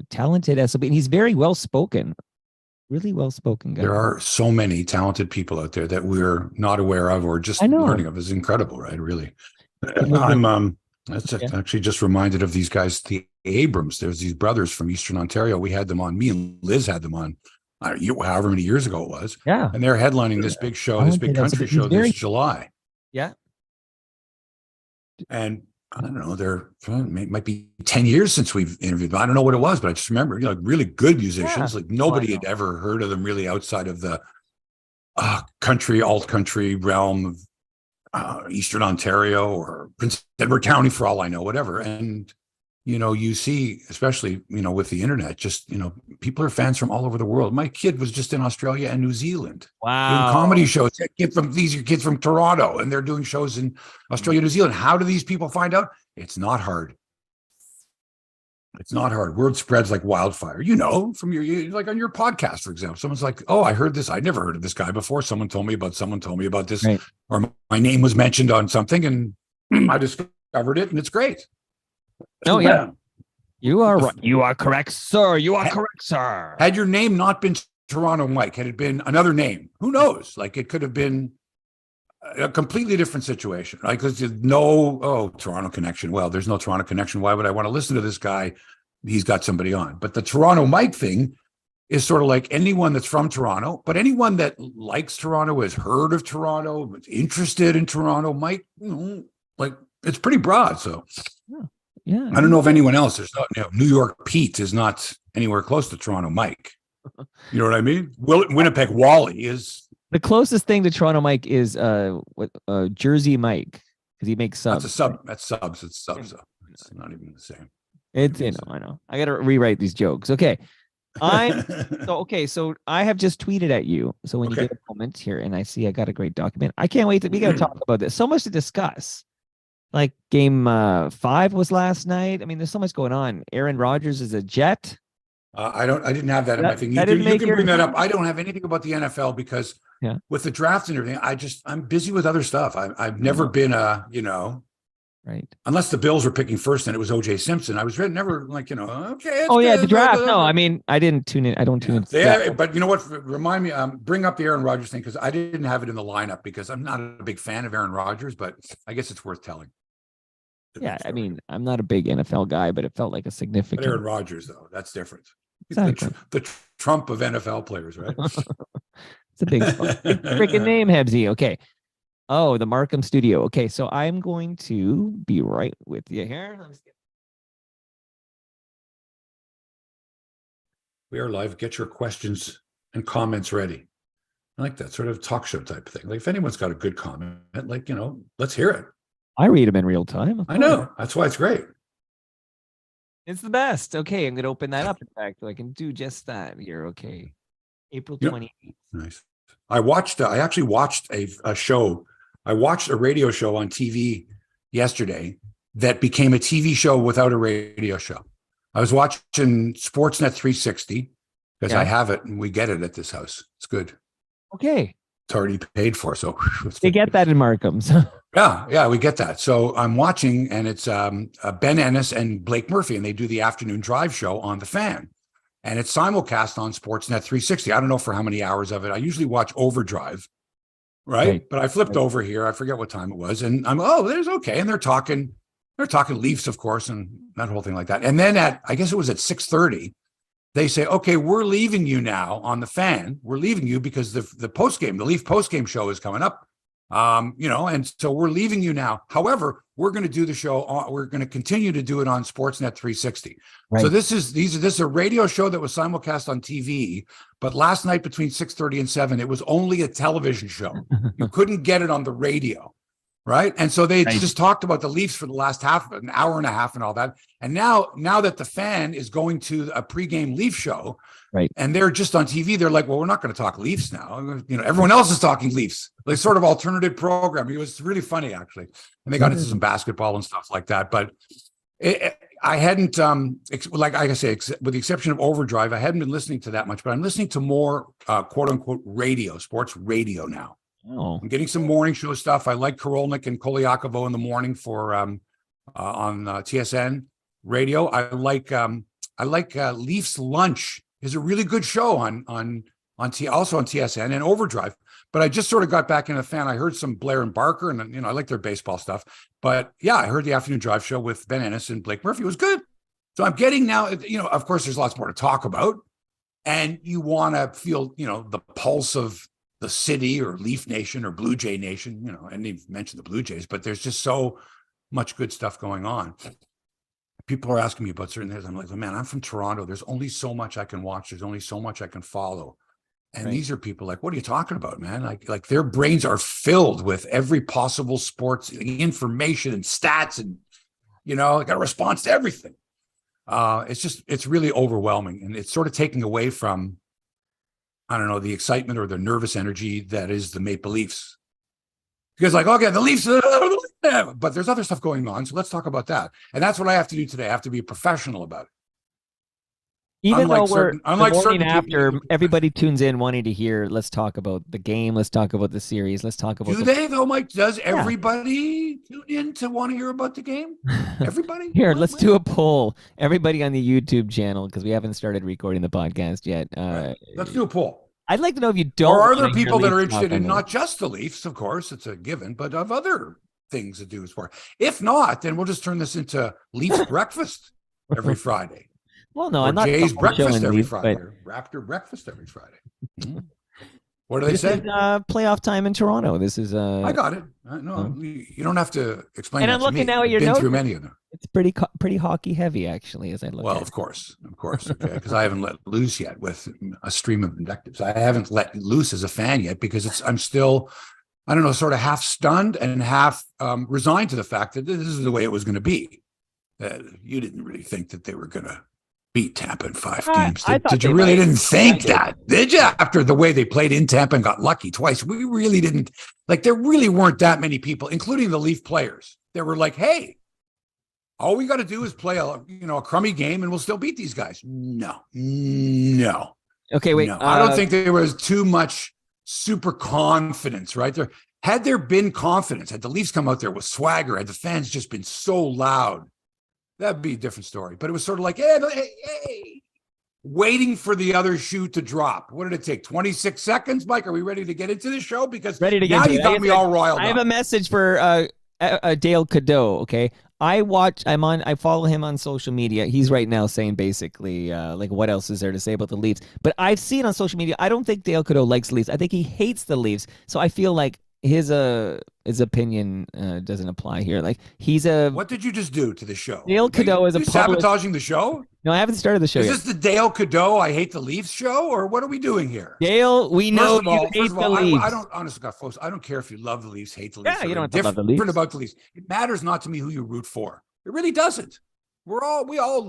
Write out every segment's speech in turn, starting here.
talented SOB, and he's very well spoken, really well spoken guy. There are so many talented people out there that we're not aware of or just learning of. It's incredible, right? Really. Actually just reminded of these guys, the Abrams. There's these brothers from Eastern Ontario. We had them on. Me and Liz had them on. However many years ago it was. Yeah. And they're headlining this big show, this big country show this July. Yeah. And I don't know, might be 10 years since we've interviewed them. I don't know what it was, but I just remember, really good musicians. Like nobody had ever heard of them really outside of the alt country realm of Eastern Ontario or Prince Edward County, for all I know, whatever. And, you see, especially, with the internet, just, people are fans from all over the world. My kid was just in Australia and New Zealand. Wow. Doing comedy shows. These are kids from Toronto, and they're doing shows in Australia, New Zealand. How do these people find out? It's not hard. It's not hard. Word spreads like wildfire. From like on your podcast, for example, someone's like, "Oh, I heard this. I never heard of this guy before. Someone told me about this, right. Or my name was mentioned on something, and I discovered it, and it's great." Oh yeah, you are right. You are correct, sir. You are correct, sir. Had your name not been Toronto Mike, had it been another name, who knows? Like it could have been a completely different situation. Like there's no Toronto connection. Well, there's no Toronto connection. Why would I want to listen to this guy? He's got somebody on. But the Toronto Mike thing is sort of like anyone that's from Toronto, but anyone that likes Toronto, has heard of Toronto, is interested in Toronto, Mike, like it's pretty broad. So yeah. I don't know if anyone else, there's not, New York Pete is not anywhere close to Toronto Mike. You know what I mean? Winnipeg Wally is. The closest thing to Toronto Mike is Jersey Mike, because he makes subs. That's a sub. That's subs. It's subs. It's not even the same. It's I know. I got to rewrite these jokes. Okay. So I have just tweeted at you. So when you get a moment here and I see I got a great document, I can't wait we got to talk about this. So much to discuss. Like game 5 was last night. I mean, there's so much going on. Aaron Rodgers is a Jet. I didn't have that in my thing. You can bring that up. I don't have anything about the NFL because with the draft and everything, I'm busy with other stuff. I've never been right. Unless the Bills were picking first and it was O.J. Simpson. I was never like, okay. The draft. No, I mean, I didn't tune in. I don't tune in. But you know what? Remind me, bring up the Aaron Rodgers thing, because I didn't have it in the lineup because I'm not a big fan of Aaron Rodgers, but I guess it's worth telling. Yeah, I mean, I'm not a big NFL guy, but it felt like a significant. But Aaron Rodgers, though, that's different. Exactly. The Trump of NFL players, right? It's a big freaking name, Hebsy. Okay. Oh, the Markham Studio. Okay, so I'm going to be right with you here. We are live. Get your questions and comments ready. I like that sort of talk show type of thing. Like if anyone's got a good comment, like, let's hear it. I read them in real time. I know. That's why it's great. It's the best. Okay, I'm going to open that up, in fact, so I can do just that here. Okay. April 28th. Nice. I actually watched a show. I watched a radio show on TV yesterday that became a TV show without a radio show. I was watching Sportsnet 360 because I have it and we get it at this house. It's good. Okay. It's already paid for, so they get that in Markham's. Yeah, we get that. So I'm watching, and it's Ben Ennis and Blake Murphy, and they do the afternoon drive show on the Fan, and it's simulcast on Sportsnet 360. I don't know for how many hours of it. I usually watch Overdrive, right? But I flipped over here. I forget what time it was, and there's okay, and they're talking Leafs, of course, and that whole thing like that. And then I guess it was at 6:30. They say, okay, we're leaving you now on the Fan. We're leaving you because the Leaf postgame show is coming up. And so we're leaving you now. However, we're going to do the show. We're going to continue to do it on Sportsnet 360. Right. So this is a radio show that was simulcast on TV, but last night between 6:30 and 7, it was only a television show. You couldn't get it on the radio. Right. And so they just talked about the Leafs for the last an hour and a half and all that. And now that the Fan is going to a pregame Leaf show, right, and they're just on TV, they're like, well, we're not going to talk Leafs now. Everyone else is talking Leafs, like sort of alternative program. It was really funny, actually. And they got into some basketball and stuff like that. But I hadn't, like I say, with the exception of Overdrive, I hadn't been listening to that much, but I'm listening to more quote unquote radio, sports radio now. Oh. I'm getting some morning show stuff. I like Korolnik and Kolyakovo in the morning for on TSN radio. I like I like Leafs Lunch is a really good show also on TSN and Overdrive. But I just sort of got back in a fan. I heard some Blair and Barker, and I like their baseball stuff. But yeah, I heard the afternoon drive show with Ben Ennis and Blake Murphy. It was good. So I'm getting now, of course, there's lots more to talk about. And you want to feel, the pulse of the city or Leaf Nation or Blue Jay Nation, and you've mentioned the Blue Jays, but there's just so much good stuff going on. People are asking me about certain things. I'm like, man, I'm from Toronto. There's only so much I can watch. There's only so much I can follow. And Right. These are people like, what are you talking about, man? Like their brains are filled with every possible sports information and stats, and got a response to everything. It's really overwhelming, and it's sort of taking away from, I don't know, the excitement or the nervous energy that is the Maple Leafs. Because okay, the Leafs, but there's other stuff going on, so let's talk about that. And that's what I have to do today. I have to be a professional about it. Even though we're the morning after, people, everybody tunes in wanting to hear, let's talk about the game, let's talk about the series, let's talk about. Do they though, Mike? Does everybody tune in to want to hear about the game? Everybody? Here, let's do a poll. Everybody on the YouTube channel, because we haven't started recording the podcast yet. Right. Let's do a poll. I'd like to know if you don't. Or are there people that are interested in not just the Leafs, of course, it's a given, but of other things to do as well. If not, then we'll just turn this into Leafs breakfast every Friday. Well, no, or I'm not. Jay's breakfast every Leafs, Friday. But... Raptor breakfast every Friday. What do they say? This is playoff time in Toronto. This is. I got it. No, you don't have to explain. And that I'm to looking me. now at your I've been notes. through many of them. It's pretty hockey heavy, actually, as I look. Well, at of course, okay, because I haven't let loose yet with a stream of invectives. I haven't let loose as a fan yet because I'm still, I don't know, sort of half stunned and half resigned to the fact that this is the way it was going to be. You didn't really think that they were going to beat Tampa in 5 games. Did you really didn't think that? Did you? After the way they played in Tampa and got lucky twice, we really didn't. Like, there really weren't that many people, including the Leaf players, that were like, hey, all we got to do is play a crummy game and we'll still beat these guys. No. Okay, wait. No. I don't think there was too much super confidence, right? Had there been confidence, had the Leafs come out there with swagger, had the fans just been so loud, that'd be a different story. But it was sort of like, hey, waiting for the other shoe to drop. What did it take? 26 seconds, Mike? Are we ready to get into the show? Because ready to get now into you got me all riled up. I have a message for Dale Cadeau. Okay, I follow him on social media. He's right now saying basically like, what else is there to say about the Leafs? But I've seen on social media, I don't think Dale Cadeau likes the Leafs. I think he hates the Leafs. So I feel like his opinion doesn't apply here. Like, What did you just do to the show? Dale Cadeau is sabotaging the show? No, I haven't started the show yet. Is this the Dale Cadeau I hate the Leafs show, or what are we doing here? Dale, we know you hate the Leafs. I don't, honestly, God, folks, I don't care if you love the Leafs, hate the Leafs. Yeah, you don't have to love the Leafs. Different about the Leafs. It matters not to me who you root for. It really doesn't. We all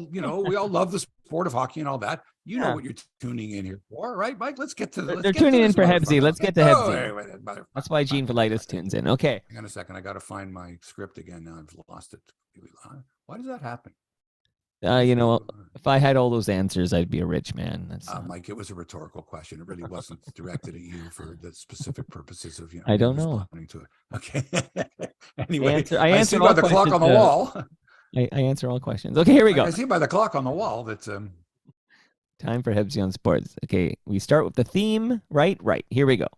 love the sport of hockey and all that. You know what you're tuning in here for, right, Mike? Let's get to They're tuning in for Hebsy. Let's get to Hebsy. That's why Gene Velitis tunes in. Okay. Hang on a second. I got to find my script again. Now I've lost it. Why does that happen? If I had all those answers, I'd be a rich man. That's Mike, it was a rhetorical question. It really wasn't directed at you for the specific purposes of I don't know. To it. Okay. Anyway, I answer see by the clock on the wall. I answer all questions. Okay, here we go. I see by the clock on the wall that time for Hebsy on Sports. Okay, we start with the theme. Right. Here we go.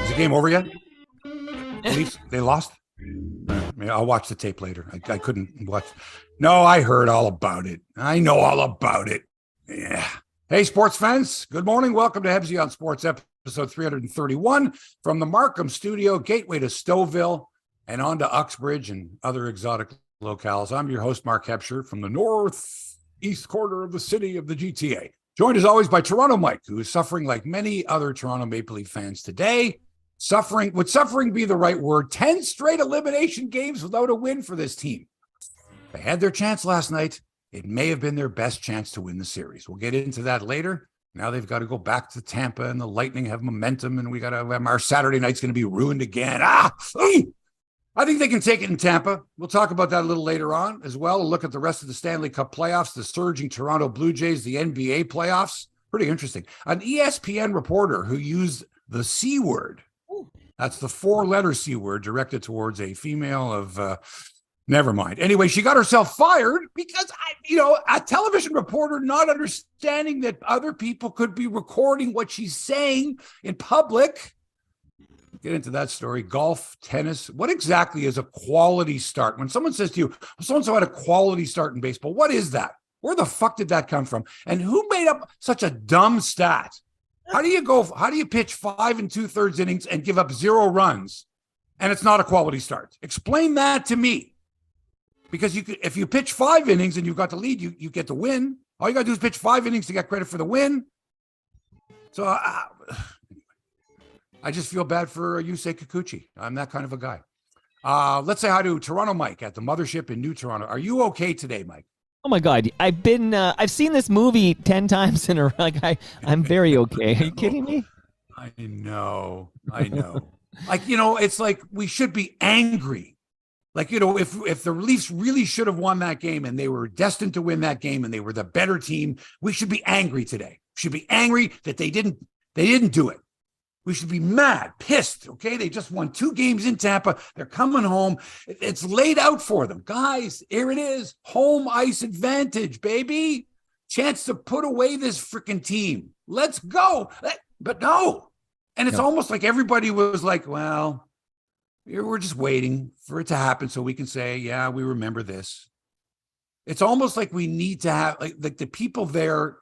Is the game over yet? At least they lost. I'll watch the tape later. I couldn't watch. No, I heard all about it. I know all about it. Yeah. Hey, sports fans. Good morning. Welcome to Hebsy on Sports, episode 331 from the Markham Studio, gateway to Stouffville and on to Uxbridge and other exotic locales. I'm your host, Mark Hebscher, from the northeast corner of the city of the GTA. Joined as always by Toronto Mike, who is suffering like many other Toronto Maple Leaf fans today. Would suffering be the right word? 10 straight elimination games without a win for this team. They had their chance last night. It may have been their best chance to win the series. We'll get into that later. Now they've got to go back to Tampa, and the Lightning have momentum, and we got to our Saturday night's going to be ruined again. I think they can take it in Tampa. We'll talk about that a little later on as well. We'll look at the rest of the Stanley Cup playoffs, the surging Toronto Blue Jays, the NBA playoffs. Pretty interesting. An ESPN reporter who used the C word That's the 4-letter C word directed towards a female of, never mind. Anyway, she got herself fired because, a television reporter not understanding that other people could be recording what she's saying in public. Get into that story. Golf, tennis. What exactly is a quality start? When someone says to you, so-and-so had a quality start in baseball, what is that? Where the fuck did that come from? And who made up such a dumb stat? How do you pitch 5 2/3 innings and give up 0 runs and it's not a quality start? Explain that to me. Because if you pitch 5 innings and you've got the lead, you get the win. All you got to do is pitch 5 innings to get credit for the win. So I just feel bad for Yusei Kikuchi. I'm that kind of a guy. Let's say hi to Toronto Mike at the mothership in New Toronto. Are you okay today, Mike? Oh my God, I've seen this movie 10 times in a row. Like I'm very okay. Are you kidding me? I know. Like, it's like we should be angry. Like, if the Leafs really should have won that game and they were destined to win that game and they were the better team, we should be angry today. We should be angry that they didn't do it. We should be mad, pissed, okay? They just won 2 games in Tampa. They're coming home. It's laid out for them. Guys, here it is. Home ice advantage, baby. Chance to put away this freaking team. Let's go. But no. And it's almost like everybody was like, well, we're just waiting for it to happen so we can say, yeah, we remember this. It's almost like we need to have, like the people there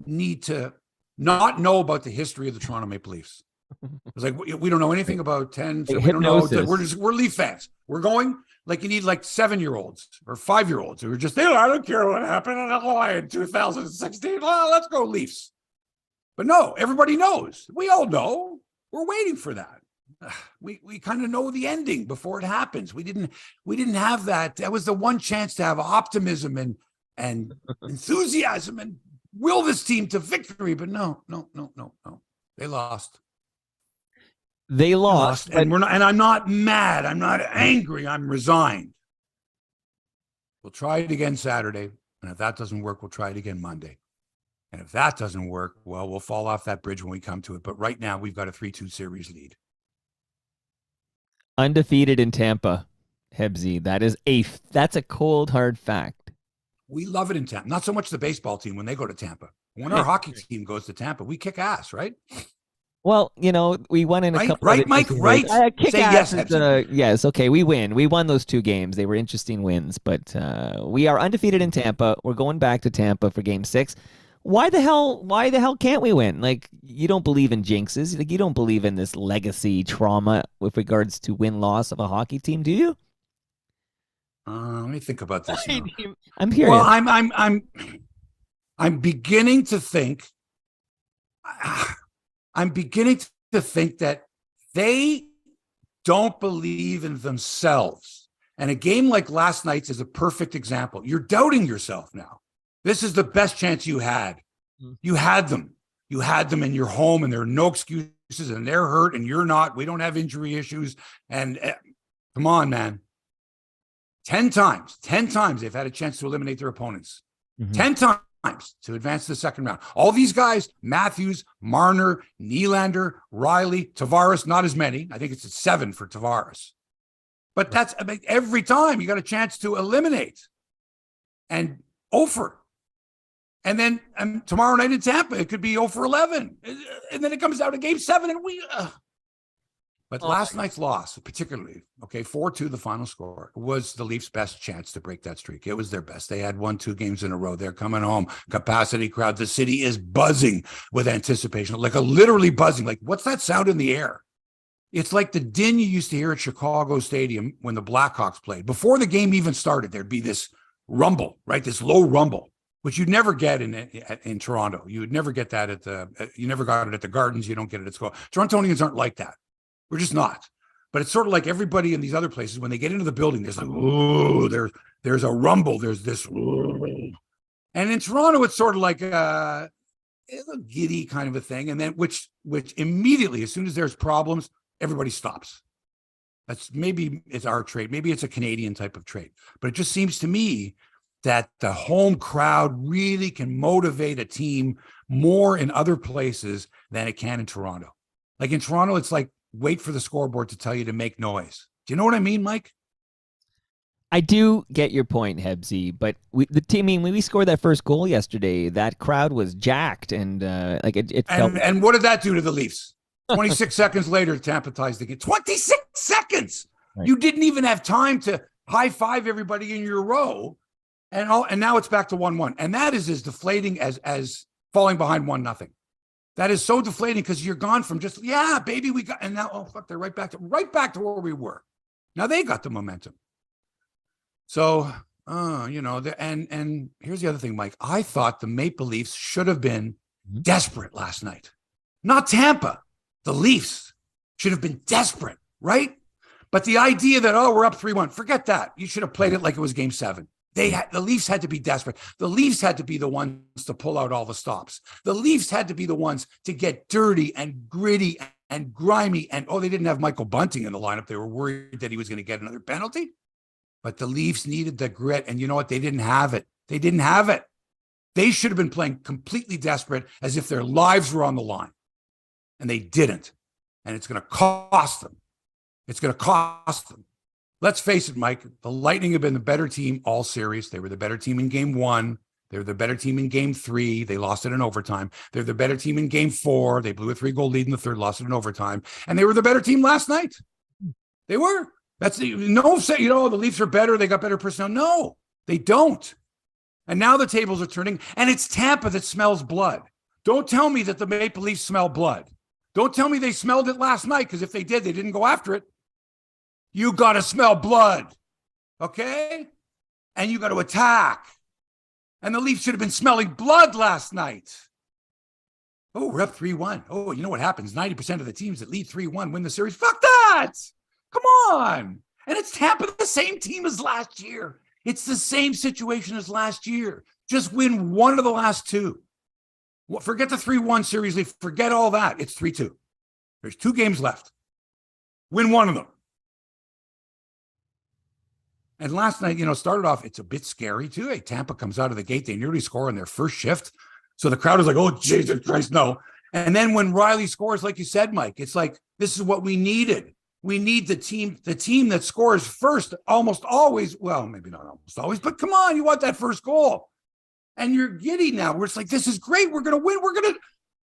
need to not know about the history of the Toronto Maple Leafs. It's like, we don't know anything about 10. So we don't know. We're Leaf fans. We're going like you need like 7-year-olds or 5-year-olds who are just, I don't care what happened in Hawaii in 2016. Well, let's go Leafs. But no, everybody knows. We all know. We're waiting for that. We kind of know the ending before it happens. We didn't have that. That was the one chance to have optimism and enthusiasm and will this team to victory. But no. They lost. They lost. And I'm not mad. I'm not angry. I'm resigned. We'll try it again Saturday. And if that doesn't work, we'll try it again Monday. And if that doesn't work, well, we'll fall off that bridge when we come to it. But right now, we've got a 3-2 series lead. Undefeated in Tampa, Hebsy. That's a cold, hard fact. We love it in Tampa. Not so much the baseball team when they go to Tampa. When our hockey team goes to Tampa, we kick ass, right? Well, we won in a couple. Right, Mike. Right. Say yes. Yes. Okay, we win. We won those 2 games. They were interesting wins, but we are undefeated in Tampa. We're going back to Tampa for Game 6. Why the hell can't we win? Like, you don't believe in jinxes. Like, you don't believe in this legacy trauma with regards to win-loss of a hockey team, do you? Let me think about this. I'm here. Well, I'm beginning to think. I'm beginning to think that they don't believe in themselves. And a game like last night's is a perfect example. You're doubting yourself now. This is the best chance you had. You had them. You had them in your home, and there are no excuses, and they're hurt, and you're not. We don't have injury issues. And come on, man. 10 times they've had a chance to eliminate their opponents. 10 times to advance to the second round. All these guys, Matthews, Marner, Nylander, Riley, Tavares, not as many. I think it's 7 for Tavares. But that's every time you got a chance to eliminate. And 0 for. And then tomorrow night in Tampa, it could be 0 for 11. And then it comes down to Game 7 and we... But last night's loss, particularly, 4-2, the final score, was the Leafs' best chance to break that streak. It was their best. They had won 2 games in a row. They're coming home. Capacity crowd. The city is buzzing with anticipation, like literally buzzing. Like, what's that sound in the air? It's like the din you used to hear at Chicago Stadium when the Blackhawks played. Before the game even started, there'd be this rumble, right? This low rumble, which you'd never get in Toronto. You would never get that you never got it at the Gardens. You don't get it at Square. Torontonians aren't like that. We're just not. But it's sort of like everybody in these other places, when they get into the building, there's like, ooh, there's a rumble. There's this. Ooh. And in Toronto, it's sort of like a giddy kind of a thing. And then which immediately, as soon as there's problems, everybody stops. Maybe it's our trait. Maybe it's a Canadian type of trait. But it just seems to me that the home crowd really can motivate a team more in other places than it can in Toronto. Like in Toronto, it's like wait for the scoreboard to tell you to make noise. Do you know what I mean, Mike? I do get your point, Hebsy, but the team. I mean, when we scored that first goal yesterday, that crowd was jacked, and it felt. And what did that do to the Leafs? 26 seconds later, Tampa ties the game. 26 seconds. Right. You didn't even have time to high five everybody in your row, and now it's back to 1-1, and that is as deflating as falling behind 1-0. That is so deflating because you're gone from just baby, we got, and now they're right back to where we were. Now they got the momentum. So, and here's the other thing, Mike. I thought the Maple Leafs should have been desperate last night. Not Tampa. The Leafs should have been desperate, right? But the idea that, we're up 3-1, forget that. You should have played it like it was game 7. The Leafs had to be desperate. The Leafs had to be the ones to pull out all the stops. The Leafs had to be the ones to get dirty and gritty and grimy. And, they didn't have Michael Bunting in the lineup. They were worried that he was going to get another penalty. But the Leafs needed the grit. And you know what? They didn't have it. They didn't have it. They should have been playing completely desperate as if their lives were on the line. And they didn't. And it's going to cost them. It's going to cost them. Let's face it, Mike. The Lightning have been the better team all series. They were the better team in game 1. They were the better team in game 3. They lost it in overtime. They're the better team in game 4. They blew a 3-goal lead in the third, lost it in overtime. And they were the better team last night. They were. The Leafs are better. They got better personnel. No, they don't. And now the tables are turning, and it's Tampa that smells blood. Don't tell me that the Maple Leafs smell blood. Don't tell me they smelled it last night, because if they did, they didn't go after it. You got to smell blood, okay? And you got to attack. And the Leafs should have been smelling blood last night. We're up 3-1. You know what happens? 90% of the teams that lead 3-1 win the series. Fuck that! Come on. And it's Tampa, the same team as last year. It's the same situation as last year. Just win one of the last 2. Well, forget the 3-1 series. Forget all that. It's 3-2. There's 2 games left. Win one of them. And last night, started off, it's a bit scary too. Hey, Tampa comes out of the gate. They nearly score on their first shift. So the crowd is like, oh, Jesus Christ, no. And then when Riley scores, like you said, Mike, it's like, this is what we needed. We need the team that scores first almost always. Well, maybe not almost always, but come on, you want that first goal. And you're giddy now, where it's like, this is great. We're going to win.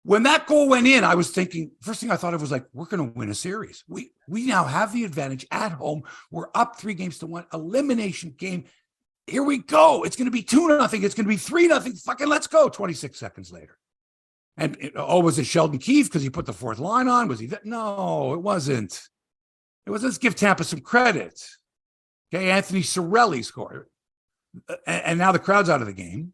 When that goal went in, I was thinking, first thing I thought of was like, we're going to win a series. We now have the advantage at home. We're up 3-1, elimination game. Here we go. It's going to be 2-0. It's going to be 3-0. Fucking let's go. 26 seconds later. And was it Sheldon Keefe because he put the 4th line on? Was he that? No, it wasn't. It was, let's give Tampa some credit. Okay, Anthony Cirelli scored. And now the crowd's out of the game,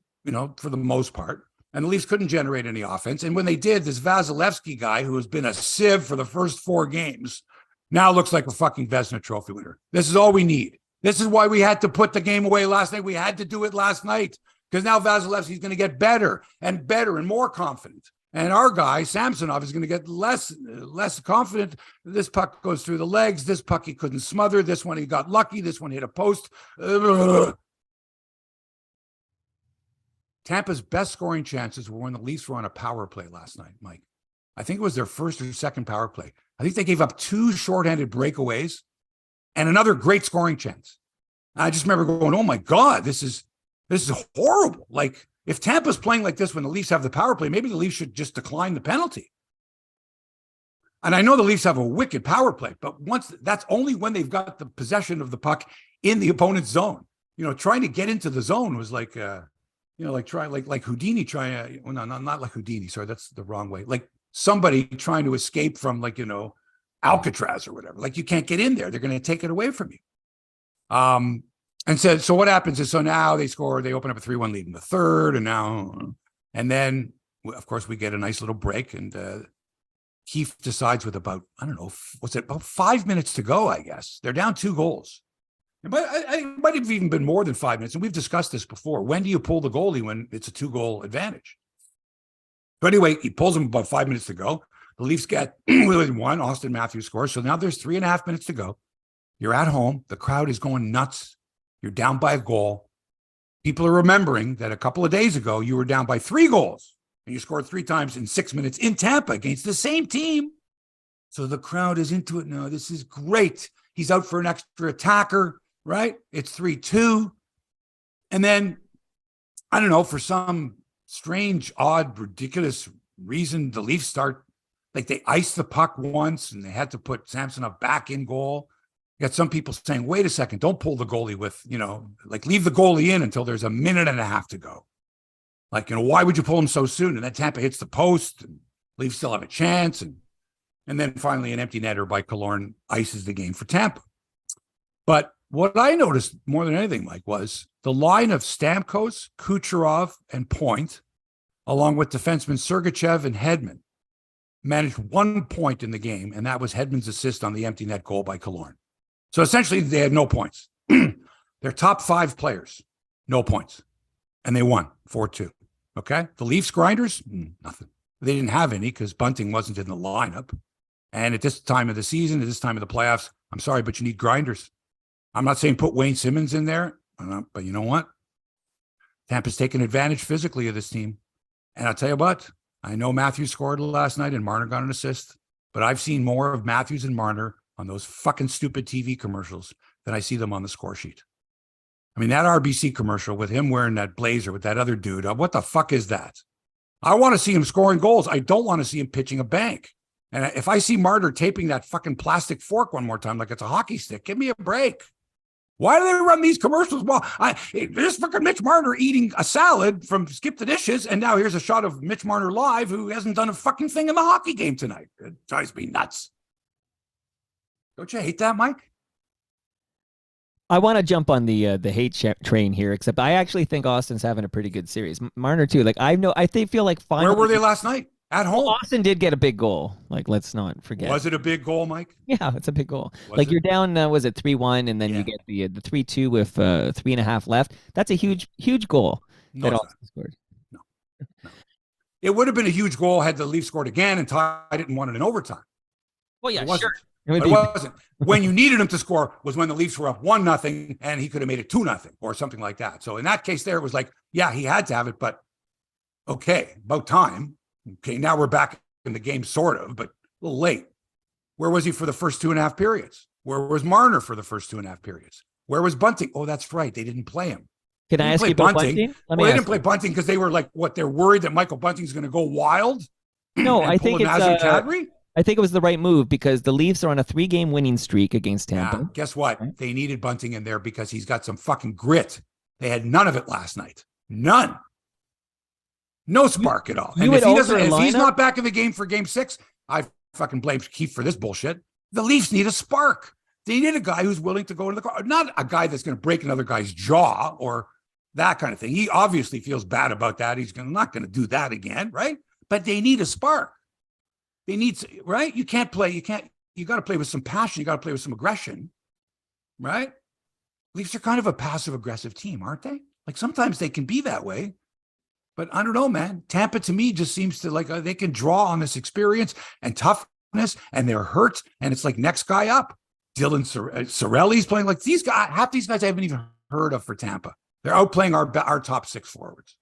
for the most part. And the Leafs couldn't generate any offense. And when they did, this Vasilevsky guy, who has been a sieve for the first 4 games, now looks like a fucking Vezina Trophy winner. This is all we need. This is why we had to put the game away last night. We had to do it last night because now Vasilevsky's going to get better and more confident. And our guy, Samsonov, is going to get less confident. This puck goes through the legs. This puck he couldn't smother. This one he got lucky. This one hit a post. Tampa's best scoring chances were when the Leafs were on a power play last night, Mike. I think it was their first or second power play. I think they gave up 2 shorthanded breakaways and another great scoring chance. I just remember going, oh my God, this is horrible. Like, if Tampa's playing like this when the Leafs have the power play, maybe the Leafs should just decline the penalty. And I know the Leafs have a wicked power play, but that's only when they've got the possession of the puck in the opponent's zone. Trying to get into the zone was like, like Houdini trying. Well, no, not like Houdini. Sorry, that's the wrong way. Like somebody trying to escape from, Alcatraz or whatever. Like, you can't get in there. They're going to take it away from you. And so what happens is, so now they score, they open up a 3-1 lead in the third, and then, of course, we get a nice little break, and Keefe decides with about 5 minutes to go, I guess. They're down 2 goals. But it might have even been more than 5 minutes, and we've discussed this before. When do you pull the goalie when it's a 2-goal advantage? But anyway, he pulls them about 5 minutes to go. The Leafs get within 1. Austin Matthews scores. So now there's 3.5 minutes to go. You're at home. The crowd is going nuts. You're down by a goal. People are remembering that a couple of days ago, you were down by 3 goals and you scored 3 times in 6 minutes in Tampa against the same team. So the crowd is into it now. This is great. He's out for an extra attacker, right? It's 3-2. And then, I don't know, for some strange, odd, ridiculous reason, the Leafs start, like they iced the puck once and they had to put Samsonov back in goal. You got some people saying, wait a second, don't pull the goalie with, like leave the goalie in until there's a minute and a half to go. Like, why would you pull him so soon? And then Tampa hits the post and Leafs still have a chance. And then finally an empty netter by Killorn ices the game for Tampa. But what I noticed more than anything, Mike, was the line of Stamkos, Kucherov, and Point, along with defensemen Sergachev and Hedman, managed 1 point in the game, and that was Hedman's assist on the empty net goal by Killorn. So essentially, they had no points. Their top 5 players, no points. And they won 4-2. Okay? The Leafs grinders, nothing. They didn't have any because Bunting wasn't in the lineup. And at this time of the season, at this time of the playoffs, I'm sorry, but you need grinders. I'm not saying put Wayne Simmons in there, but you know what? Tampa's taking advantage physically of this team. And I'll tell you what, I know Matthews scored last night and Marner got an assist, but I've seen more of Matthews and Marner on those fucking stupid TV commercials than I see them on the score sheet. I mean, that RBC commercial with him wearing that blazer with that other dude, what the fuck is that? I want to see him scoring goals. I don't want to see him pitching a bank. And if I see Marner taping that fucking plastic fork one more time like it's a hockey stick, give me a break. Why do they run these commercials? Well, there's fucking Mitch Marner eating a salad from Skip the Dishes, and now here's a shot of Mitch Marner live who hasn't done a fucking thing in the hockey game tonight. It drives me nuts. Don't you hate that, Mike? I want to jump on the hate train here, except I actually think Austin's having a pretty good series. Marner too. Like I feel like finally. Where were they last night? At home. Well, Austin did get a big goal. Like, let's not forget. Was it a big goal, Mike? Yeah, it's a big goal. Was you're down, was it 3-1, and then you get the 3-2 with 3.5 left. That's a huge goal that Austin scored. No. It would have been a huge goal had the Leafs scored again and tied it and won it in overtime. Well, yeah, it wasn't. Sure. It wasn't. When you needed him to score was when the Leafs were up 1-0 and he could have made it 2-0 or something like that. So in that case there, it was like, yeah, he had to have it, but okay, about time. Okay, now we're back in the game, sort of, but a little late. Where was he for the first 2.5 periods? Where was Marner for the first 2.5 periods? Where was Bunting? Oh, that's right. They didn't play him. Can I ask you about Bunting? They didn't play Bunting because they were like, what? They're worried that Michael Bunting's going to go wild? No, I think it was the right move because the Leafs are on a 3-game winning streak against Tampa. Yeah, guess what? Right? They needed Bunting in there because he's got some fucking grit. They had none of it last night. None. No spark at all. And if he's not back in the game for game 6, I fucking blame Keefe for this bullshit. The Leafs need a spark. They need a guy who's willing to go into the car, not a guy that's going to break another guy's jaw or that kind of thing. He obviously feels bad about that. He's not going to do that again, right? But they need a spark. They need, right? You got to play with some passion. You got to play with some aggression, right? Leafs are kind of a passive aggressive team, aren't they? Like sometimes they can be that way. But I don't know, man. Tampa, to me, just seems to like they can draw on this experience and toughness, and they're hurt, and it's like next guy up. Dylan Sorelli's playing like these guys. Half these guys I haven't even heard of for Tampa. They're outplaying our top 6 forwards.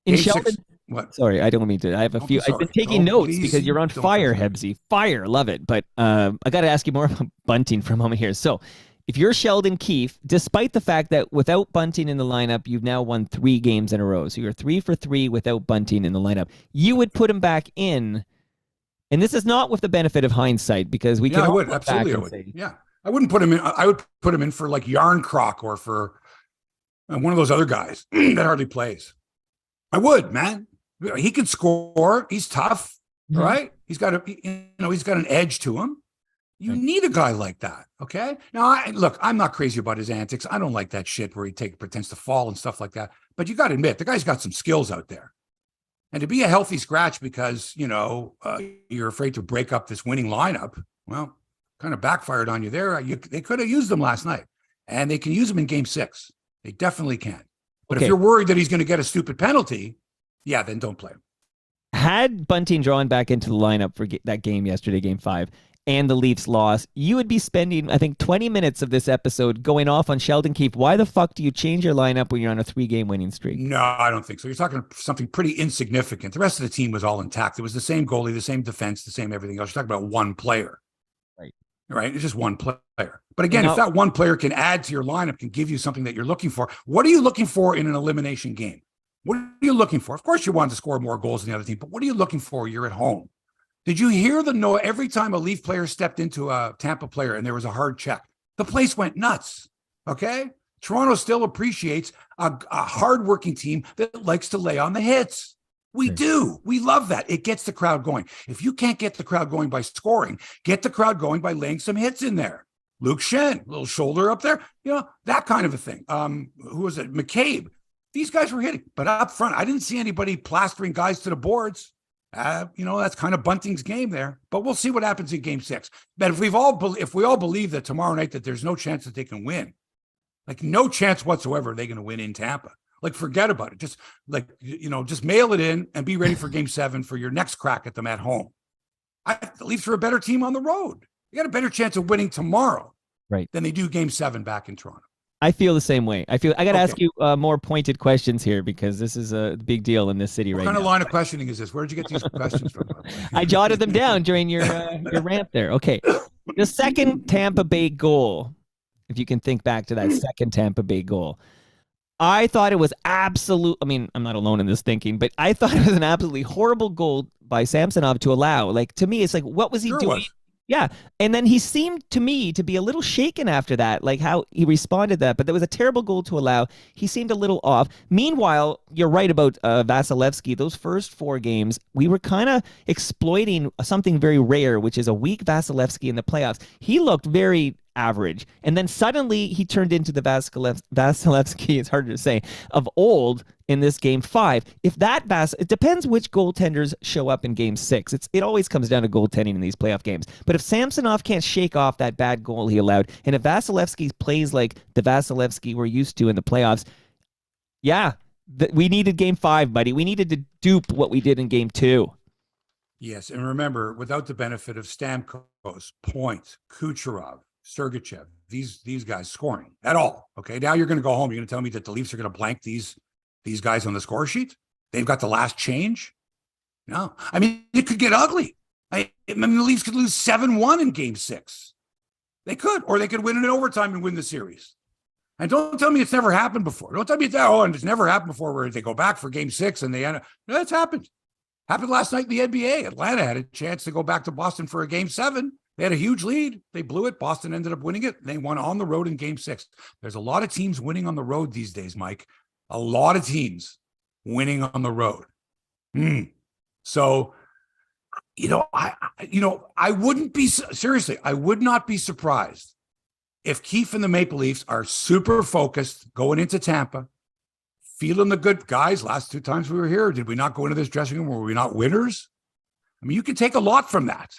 In Sheldon, what? Sorry, I don't mean to. I have a few. I've been taking notes because you're on fire, Hebsy. Fire, love it. But I got to ask you more about Bunting for a moment here. So, if you're Sheldon Keefe, despite the fact that without Bunting in the lineup, you've now won 3 games in a row. So you're 3 for 3 without Bunting in the lineup. You would put him back in, and this is not with the benefit of hindsight because we can. I would absolutely. I would. Say, yeah, I wouldn't put him in. I would put him in for like Yarncroc or for one of those other guys that hardly plays. I would, man. He can score. He's tough, right? He's got an edge to him. You need a guy like that, okay? Now, I'm not crazy about his antics. I don't like that shit where he pretends to fall and stuff like that. But you got to admit, the guy's got some skills out there. And to be a healthy scratch because, you're afraid to break up this winning lineup, well, kind of backfired on you there. They could have used him last night. And they can use him in game 6. They definitely can. But if you're worried that he's going to get a stupid penalty, then don't play him. Had Bunting drawn back into the lineup for that game yesterday, game 5, and the Leafs lost, you would be spending, I think, 20 minutes of this episode going off on Sheldon Keefe. Why the fuck do you change your lineup when you're on a 3-game winning streak? No, I don't think so. You're talking something pretty insignificant. The rest of the team was all intact. It was the same goalie, the same defense, the same everything else. You're talking about one player. Right? It's just one player. But again, if that one player can add to your lineup, can give you something that you're looking for, what are you looking for in an elimination game? What are you looking for? Of course, you want to score more goals than the other team, but what are you looking for? You're at home. Did you hear the noise every time a Leaf player stepped into a Tampa player and there was a hard check? The place went nuts. Okay? Toronto still appreciates a hardworking team that likes to lay on the hits. We do. We love that. It gets the crowd going. If you can't get the crowd going by scoring, get the crowd going by laying some hits in there. Luke Shen, little shoulder up there, that kind of a thing. Who was it? McCabe. These guys were hitting, but up front, I didn't see anybody plastering guys to the boards. That's kind of Bunting's game there. But we'll see what happens in Game 6. But if we all believe that tomorrow night that there's no chance that they can win, like no chance whatsoever they're going to win in Tampa. Like, forget about it. Just just mail it in and be ready for Game 7 for your next crack at them at home. The Leafs are a better team on the road. You got a better chance of winning tomorrow, than they do Game 7 back in Toronto. I feel the same way. I got to ask you more pointed questions here because this is a big deal in this city right now. What kind of line of questioning is this? Where did you get these questions from? I jotted them down during your rant there. Okay. The second Tampa Bay goal, if you can think back to that second Tampa Bay goal, I thought it was I'm not alone in this thinking, but I thought it was an absolutely horrible goal by Samsonov to allow. Like, to me, it's like, what was he doing? Yeah. And then he seemed to me to be a little shaken after that, like how he responded to that. But that was a terrible goal to allow. He seemed a little off. Meanwhile, you're right about Vasilevsky. Those first 4 games, we were kind of exploiting something very rare, which is a weak Vasilevsky in the playoffs. He looked very average. And then suddenly he turned into the Vasilevsky, it's harder to say, of old in this Game 5. If that it depends which goaltenders show up in Game 6. It always comes down to goaltending in these playoff games. But if Samsonov can't shake off that bad goal he allowed, and if Vasilevsky plays like the Vasilevsky we're used to in the playoffs, we needed Game 5, buddy. We needed to dupe what we did in Game 2. Yes, and remember, without the benefit of Stamkos, Point, Kucherov, Sergachev, these guys scoring at all. Okay, now you're going to go home. You're going to tell me that the Leafs are going to blank these guys on the score sheet? They've got the last change? No. I mean, it could get ugly. The Leafs could lose 7-1 in Game 6. They could, or they could win it in overtime and win the series. And don't tell me it's never happened before. Don't tell me and it's never happened before where they go back for Game 6 and they end up. No, it's happened. Happened last night in the NBA. Atlanta had a chance to go back to Boston for a Game 7. They had a huge lead. They blew it. Boston ended up winning it. They won on the road in Game 6. There's a lot of teams winning on the road these days, Mike. A lot of teams winning on the road. So, I wouldn't be, seriously, I would not be surprised if Keefe and the Maple Leafs are super focused going into Tampa, feeling the good guys. Last 2 times we were here, did we not go into this dressing room? Were we not winners? I mean, you can take a lot from that.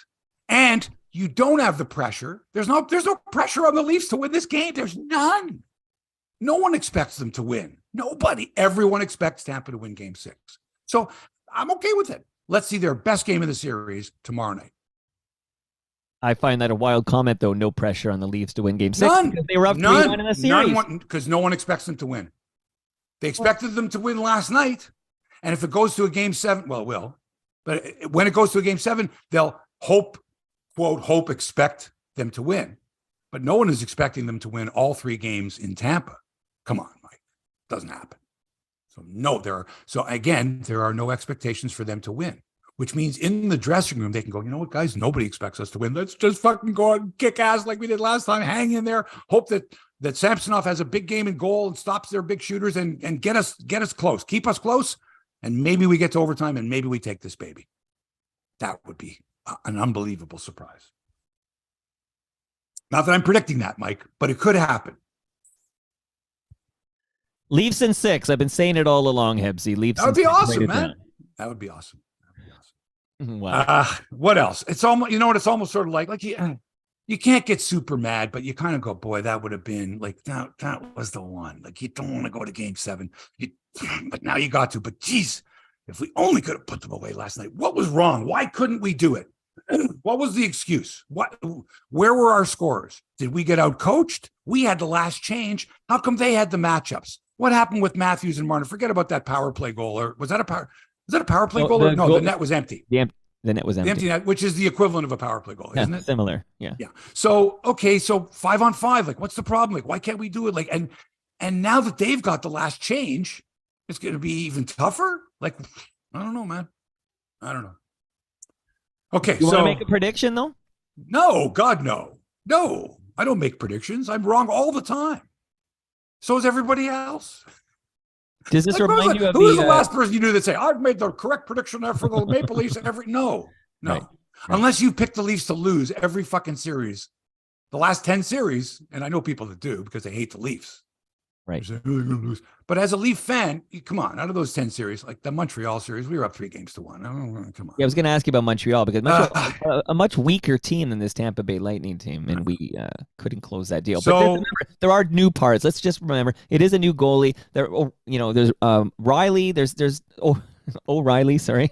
And you don't have the pressure. There's no pressure on the Leafs to win this game. There's none. No one expects them to win. Nobody. Everyone expects Tampa to win Game 6. So I'm okay with it. Let's see their best game of the series tomorrow night. I find that a wild comment, though. No pressure on the Leafs to win Game 6. None. Because they were up 3-1 in the series. Because no one expects them to win. They expected them to win last night. And if it goes to a Game 7, well, it will. But when it goes to a Game 7, they'll expect them to win. But no one is expecting them to win all 3 games in Tampa. Come on, Mike. Doesn't happen. So again, there are no expectations for them to win, which means in the dressing room, they can go, you know what, guys, nobody expects us to win. Let's just fucking go out and kick ass like we did last time. Hang in there. Hope that Samsonov has a big game in goal and stops their big shooters and get us close. Keep us close. And maybe we get to overtime and maybe we take this baby. That would be an unbelievable surprise. Not that I'm predicting that, Mike, but it could happen. Leafs in 6. I've been saying it all along, Hebsy. Leafs. That would be awesome, man. That would be awesome. Wow. What else? It's almost, it's almost sort of like you can't get super mad, but you kind of go, boy, that would have been like, that was the one. Like, you don't want to go to Game 7, but now you got to. But geez, if we only could have put them away last night, what was wrong? Why couldn't we do it? What was the excuse? Where were our scorers? Did we get out coached? We had the last change. How come they had the matchups? What happened with Matthews and Martin? Forget about that power play goal. Or was that a power play goal? No, the net was empty. The net was empty. The empty net, which is the equivalent of a power play goal, isn't it? Similar. Yeah. Yeah. So, okay. So 5-on-5, like, what's the problem? Like, why can't we do it? Like, and now that they've got the last change, it's going to be even tougher. Like, I don't know, man. I don't know. Okay. You want to make a prediction though? No, God, no. No, I don't make predictions. I'm wrong all the time. So is everybody else. Does this remind you of who was the last person you knew that say, I've made the correct prediction there for the Maple Leafs no. Right. Unless you pick the Leafs to lose every fucking series, the last 10 series, and I know people that do because they hate the Leafs. Right. Say, oh, they're gonna lose. But as a Leaf fan, come on, out of those 10 series, like the Montreal series, we were up 3-1. Come on. Yeah, I was going to ask you about Montreal because Montreal, a much weaker team than this Tampa Bay Lightning team, and we couldn't close that deal. But remember, there are new parts. Let's just remember, it is a new goalie. There's Riley. There's O'Reilly. Sorry,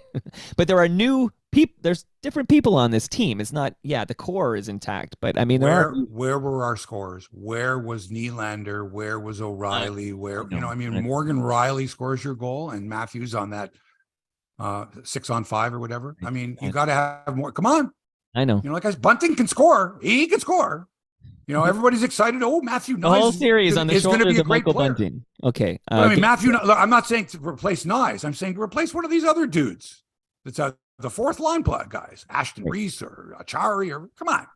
but there are new people. There's different people on this team. It's not. Yeah, the core is intact, but I mean, where were our scores? Where was Nylander? Where was O'Reilly? Morgan Riley scores your goal, and Matthews on that 6-on-5 or whatever. I mean, you got to have more. Come on. I know. Like Bunting can score. He can score. Everybody's excited. Oh, Matthew, the whole series on the shoulders of Michael Bunting. Okay. Matthew. I'm not saying to replace Nyes. I'm saying to replace one of these other dudes. That's the fourth line guys, Ashton Reese or Achari, or come on.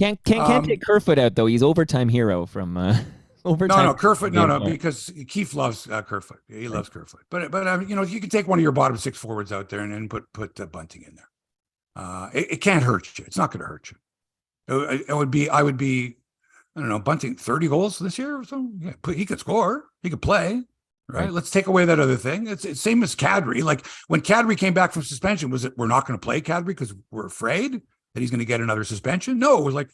Can't take Kerfoot out though. He's overtime hero from overtime. No, Kerfoot. No, because Keefe loves Kerfoot. He loves Kerfoot. But you can take one of your bottom six forwards out there and put Bunting in there. It can't hurt you. It's not going to hurt you. I would be. I don't know, Bunting 30 goals this year or something. Yeah, he could score. He could play. Right. Let's take away that other thing. It's same as Kadri. Like when Kadri came back from suspension, was it we're not going to play Kadri because we're afraid that he's going to get another suspension? No, it was like,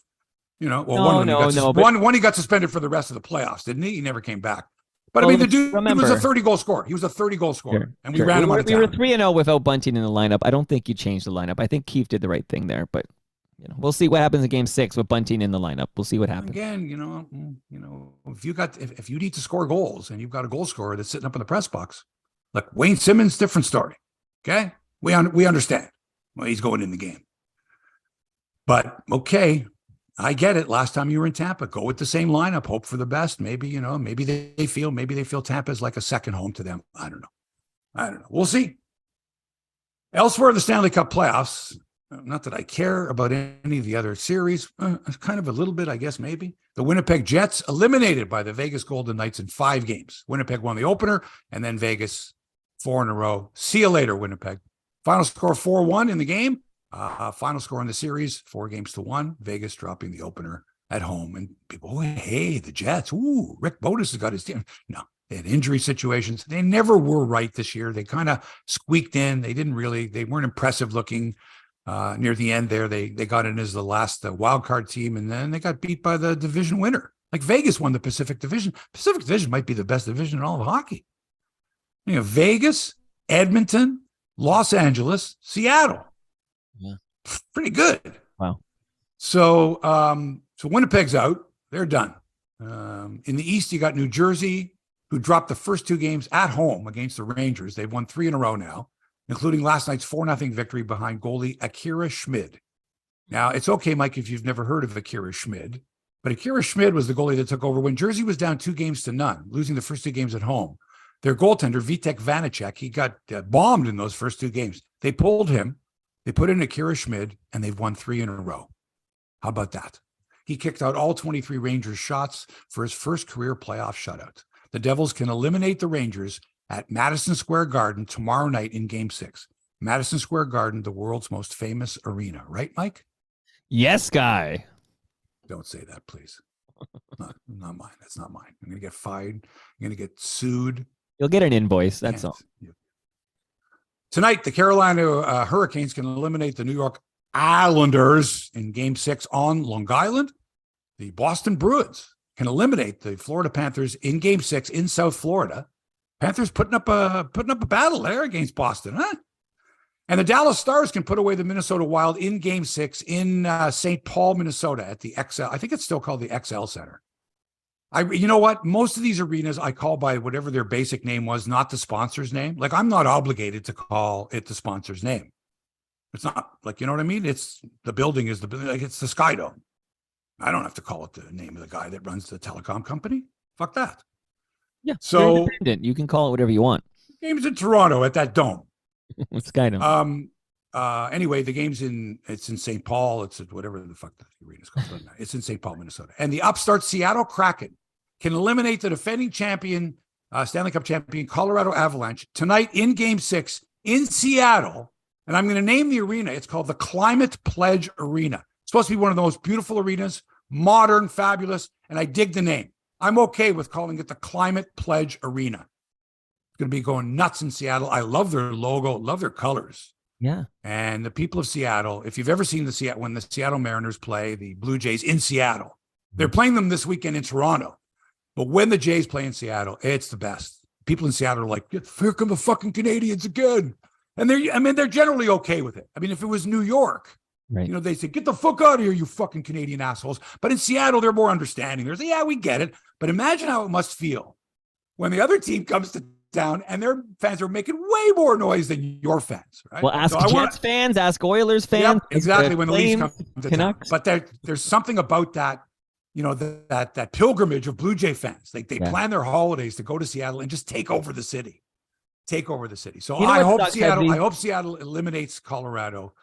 one he got suspended for the rest of the playoffs, didn't he? He never came back. But the dude was a 30-goal scorer. He was a 30-goal scorer, and we ran him out of town. We were 3-0 without Bunting in the lineup. I don't think you changed the lineup. I think Keefe did the right thing there, but. We'll see what happens in Game 6 with Bunting in the lineup. We'll see what happens. Again, if you need to score goals and you've got a goal scorer that's sitting up in the press box, like Wayne Simmons, different story. Okay, we understand. Well, he's going in the game, but okay, I get it. Last time you were in Tampa, go with the same lineup. Hope for the best. Maybe they feel Tampa is like a second home to them. I don't know. We'll see. Elsewhere in the Stanley Cup playoffs. Not that I care about any of the other series. Kind of a little bit, I guess, maybe. The Winnipeg Jets eliminated by the Vegas Golden Knights in 5 games. Winnipeg won the opener, and then Vegas 4 in a row. See you later, Winnipeg. Final score 4-1 in the game. Final score in the series, 4-1. Vegas dropping the opener at home. And people, hey, the Jets. Ooh, Rick Botus has got his team. No, they had injury situations. They never were right this year. They kind of squeaked in. They weren't impressive looking. Near the end there, they got in as the last wild card team, and then they got beat by the division winner. Like Vegas won the Pacific Division. Pacific Division might be the best division in all of hockey. Vegas, Edmonton, Los Angeles, Seattle. Yeah, pretty good. Wow. So Winnipeg's out. They're done. In the East, you got New Jersey, who dropped the first 2 games at home against the Rangers. They've won 3 in a row now, including last night's 4-0 victory behind goalie Akira Schmid. Now, it's okay, Mike, if you've never heard of Akira Schmid, but Akira Schmid was the goalie that took over when Jersey was down 2-0, losing the first 2 games at home. Their goaltender, Vitek Vanacek, he got bombed in those first 2 games. They pulled him, they put in Akira Schmid, and they've won 3 in a row. How about that? He kicked out all 23 Rangers shots for his first career playoff shutout. The Devils can eliminate the Rangers at Madison Square Garden tomorrow night in Game 6. Madison Square Garden, the world's most famous arena. Right, Mike? Yes, guy. Don't say that, please. Not mine. That's not mine. I'm going to get fired. I'm going to get sued. You'll get an invoice. That's all. Tonight, the Carolina Hurricanes can eliminate the New York Islanders in Game 6 on Long Island. The Boston Bruins can eliminate the Florida Panthers in Game 6 in South Florida. Panthers putting up a battle there against Boston, huh? And the Dallas Stars can put away the Minnesota Wild in Game 6 in St. Paul, Minnesota at the XL. I think it's still called the XL Center. You know what? Most of these arenas I call by whatever their basic name was, not the sponsor's name. Like, I'm not obligated to call it the sponsor's name. It's not like, you know what I mean? It's the building is the building, like it's the Sky Dome. I don't have to call it the name of the guy that runs the telecom company. Fuck that. Yeah. So independent. You can call it whatever you want. Game's in Toronto at that dome. Sky Dome. Anyway, the game's it's in St. Paul. It's at whatever the fuck the arena's called. It's in St. Paul, Minnesota. And the upstart Seattle Kraken can eliminate the defending champion, Stanley Cup champion, Colorado Avalanche tonight in Game 6 in Seattle. And I'm going to name the arena. It's called the Climate Pledge Arena. It's supposed to be one of the most beautiful arenas, modern, fabulous, and I dig the name. I'm okay with calling it the Climate Pledge Arena. It's going to be going nuts in Seattle. I love their logo, love their colors. Yeah. And the people of Seattle, if you've ever seen when the Seattle Mariners play the Blue Jays in Seattle, they're playing them this weekend in Toronto. But when the Jays play in Seattle, it's the best. People in Seattle are like, here come the fucking Canadians again. And they're generally okay with it. I mean, if it was New York, right, you know, they say, get the fuck out of here, you fucking Canadian assholes. But in Seattle, they're more understanding. They're like, yeah, we get it. But imagine how it must feel when the other team comes to town and their fans are making way more noise than your fans, right? Well, ask Jets fans, ask Oilers fans. Yep, exactly, when the Leafs come to Canucks. town. But there's something about that, you know, that pilgrimage of Blue Jay fans. Like they plan their holidays to go to Seattle and just take over the city. So you know I hope Seattle eliminates Colorado,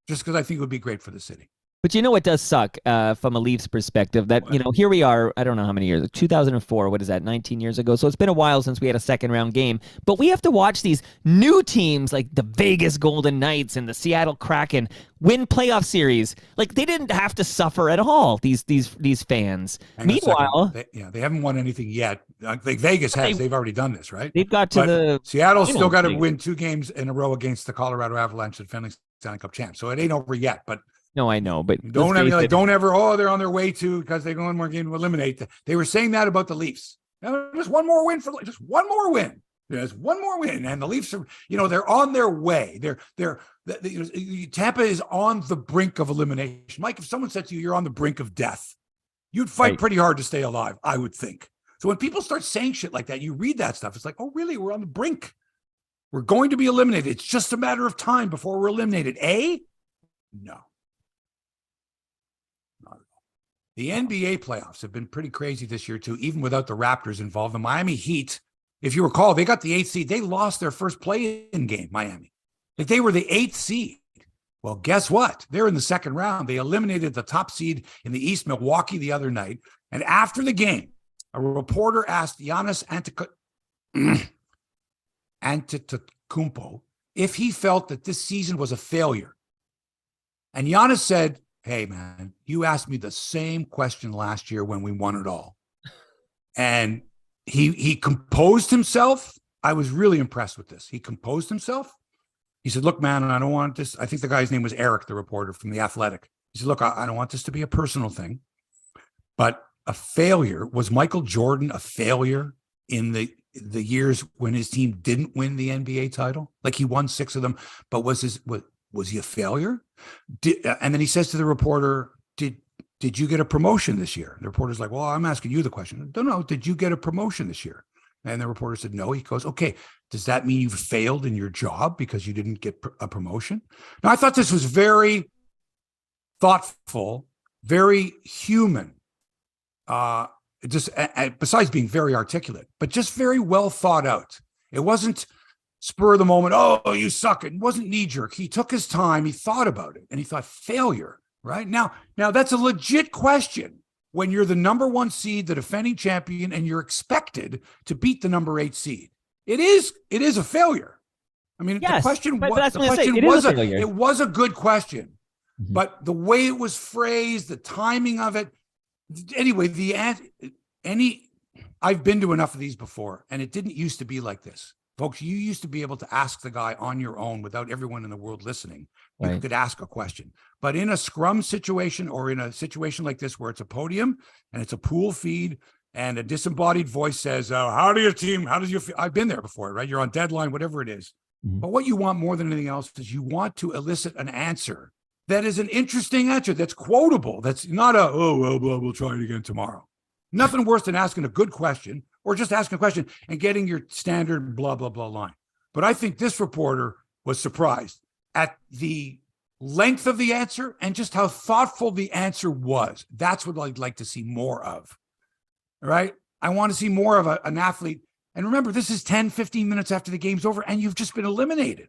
just because I think it would be great for the city. But you know what does suck from a Leafs perspective? That, you know, here we are, I don't know how many years, 2004, what is that, 19 years ago? So it's been a while since we had a second-round game. But we have to watch these new teams like the Vegas Golden Knights and the Seattle Kraken win playoff series. Like, they didn't have to suffer at all, these fans. Meanwhile, they haven't won anything yet. Like Vegas has. They've already done this, right? They've got to Seattle's still got to win 2 games in a row against the Colorado Avalanche, the defending Stanley Cup champs. So it ain't over yet, but no, I know, but don't ever, they're on their way to, because they go one more game to eliminate. They were saying that about the Leafs. Now, just one more win. There's one more win. And the Leafs are, you know, they're on their way. Tampa is on the brink of elimination. Mike, if someone said to you, you're on the brink of death, you'd fight pretty hard to stay alive, I would think. So when people start saying shit like that, you read that stuff, it's like, oh, really? We're on the brink. We're going to be eliminated. It's just a matter of time before we're eliminated. No. The NBA playoffs have been pretty crazy this year, too, even without the Raptors involved. The Miami Heat, if you recall, they got the 8th seed. They lost their first play-in game, Miami. Like, they were the 8th seed. Well, guess what? They're in the second round. They eliminated the top seed in the East, Milwaukee, the other night. And after the game, a reporter asked Giannis Antetokounmpo if he felt that this season was a failure. And Giannis said, hey, man, you asked me the same question last year when we won it all. And he composed himself. I was really impressed with this. He composed himself. He said, look, man, I don't want this. I think the guy's name was Eric, the reporter from The Athletic. He said, look, I don't want this to be a personal thing, but a failure. Was Michael Jordan a failure in the years when his team didn't win the NBA title? Like, he won 6 of them, but was he a failure? And then he says to the reporter, did you get a promotion this year? The reporter's like, well, I'm asking you the question. No, did you get a promotion this year? And the reporter said, no. He goes, okay, does that mean you've failed in your job because you didn't get a promotion? Now, I thought this was very thoughtful, very human, besides being very articulate, but just very well thought out. It wasn't spur of the moment, oh, you suck. It wasn't knee-jerk. He took his time. He thought about it, and he thought, failure, right? Now that's a legit question when you're the number 1 seed, the defending champion, and you're expected to beat the number 8 seed. It is a failure. I mean, yes, the question it was a good question, mm-hmm. but the way it was phrased, the timing of it, anyway, I've been to enough of these before, and it didn't used to be like this. Folks, you used to be able to ask the guy on your own without everyone in the world listening. You could ask a question. But in a scrum situation or in a situation like this where it's a podium and it's a pool feed and a disembodied voice says, how does your feel? I've been there before, right? You're on deadline, whatever it is. But what you want more than anything else is you want to elicit an answer that is an interesting answer, that's quotable, that's not a, oh, well, we'll try it again tomorrow. Nothing worse than asking a good question or just asking a question and getting your standard blah, blah, blah line. But I think this reporter was surprised at the length of the answer and just how thoughtful the answer was. That's what I'd like to see more of. All right? I want to see more of an athlete. And remember, this is 10, 15 minutes after the game's over and you've just been eliminated.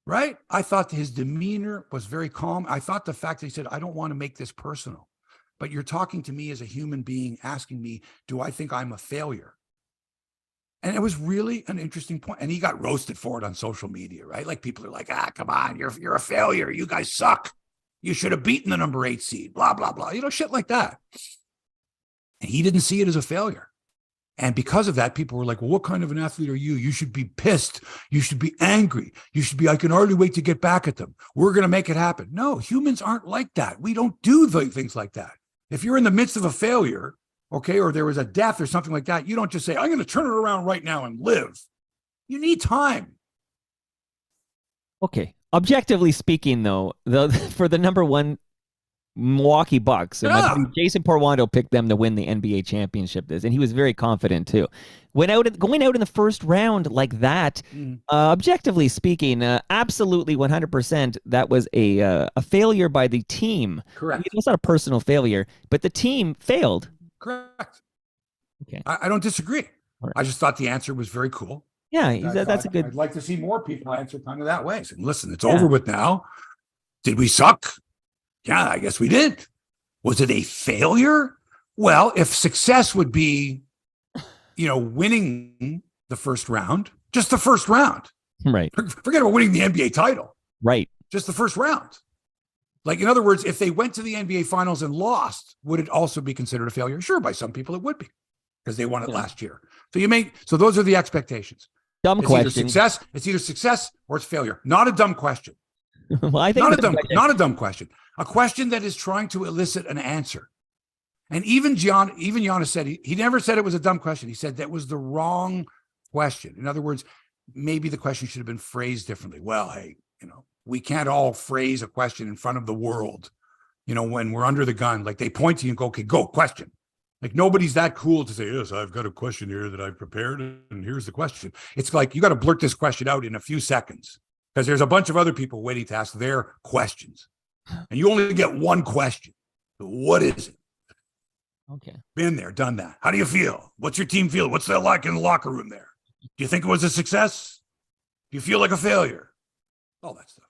Right? I thought his demeanor was very calm. I thought the fact that he said, I don't want to make this personal, but you're talking to me as a human being, asking me, do I think I'm a failure? And it was really an interesting point. And he got roasted for it on social media, right? Like people are like, come on, you're a failure. You guys suck. You should have beaten the number 8 seed, blah, blah, blah. Shit like that. And he didn't see it as a failure. And because of that, people were like, well, what kind of an athlete are you? You should be pissed. You should be angry. You should be, I can hardly wait to get back at them. We're going to make it happen. No, humans aren't like that. We don't do things like that. If you're in the midst of a failure, okay, or there was a death or something like that, you don't just say, I'm going to turn it around right now and live. You need time. Okay. Objectively speaking, though, for the number 1 Milwaukee Bucks, and my buddy Jason Porwando picked them to win the NBA championship and he was very confident too. Going out in the first round like that, objectively speaking, absolutely 100%, that was a failure by the team. Correct. It's not a personal failure, but the team failed. Correct. Okay. I don't disagree. Right. I just thought the answer was very cool. Yeah, that's a good. I'd like to see more people answer kind of that way. So, listen, it's over with now. Did we suck? Yeah, I guess we did. Was it a failure? Well, if success would be, winning the first round, just the first round. Right. Forget about winning the NBA title. Right. Just the first round. Like, in other words, if they went to the NBA finals and lost, would it also be considered a failure? Sure, by some people it would be because they won it last year. So those are the expectations. Dumb question. It's either success or it's failure. Not a dumb question. Well, I think not a dumb question. A question that is trying to elicit an answer. And even Giannis said he never said it was a dumb question. He said that was the wrong question. In other words, maybe the question should have been phrased differently. Well, hey, we can't all phrase a question in front of the world. When we're under the gun, like they point to you and go, okay, go question. Like nobody's that cool to say, yes, I've got a question here that I've prepared and here's the question. It's like, you got to blurt this question out in a few seconds because there's a bunch of other people waiting to ask their questions. And you only get one question. What is it? Okay. Been there, done that. How do you feel? What's your team feel? What's that like in the locker room there? Do you think it was a success? Do you feel like a failure? All that stuff.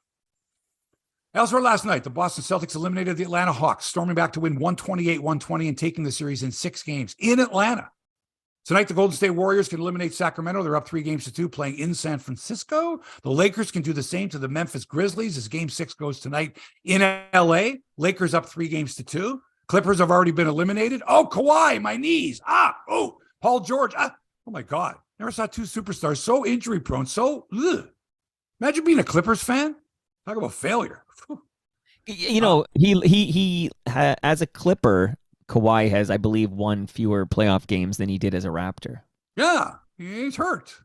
Elsewhere last night, the Boston Celtics eliminated the Atlanta Hawks, storming back to win 128-120 and taking the series in 6 games in Atlanta. Tonight, the Golden State Warriors can eliminate Sacramento. They're up 3-2 playing in San Francisco. The Lakers can do the same to the Memphis Grizzlies as Game 6 goes tonight in LA. Lakers up 3-2. Clippers have already been eliminated. Oh, Kawhi, my knees. Paul George. Oh, my God. Never saw 2 superstars so injury-prone, Imagine being a Clippers fan. Talk about failure. He as a Clipper, Kawhi has, I believe, won fewer playoff games than he did as a Raptor. Yeah, he's hurt.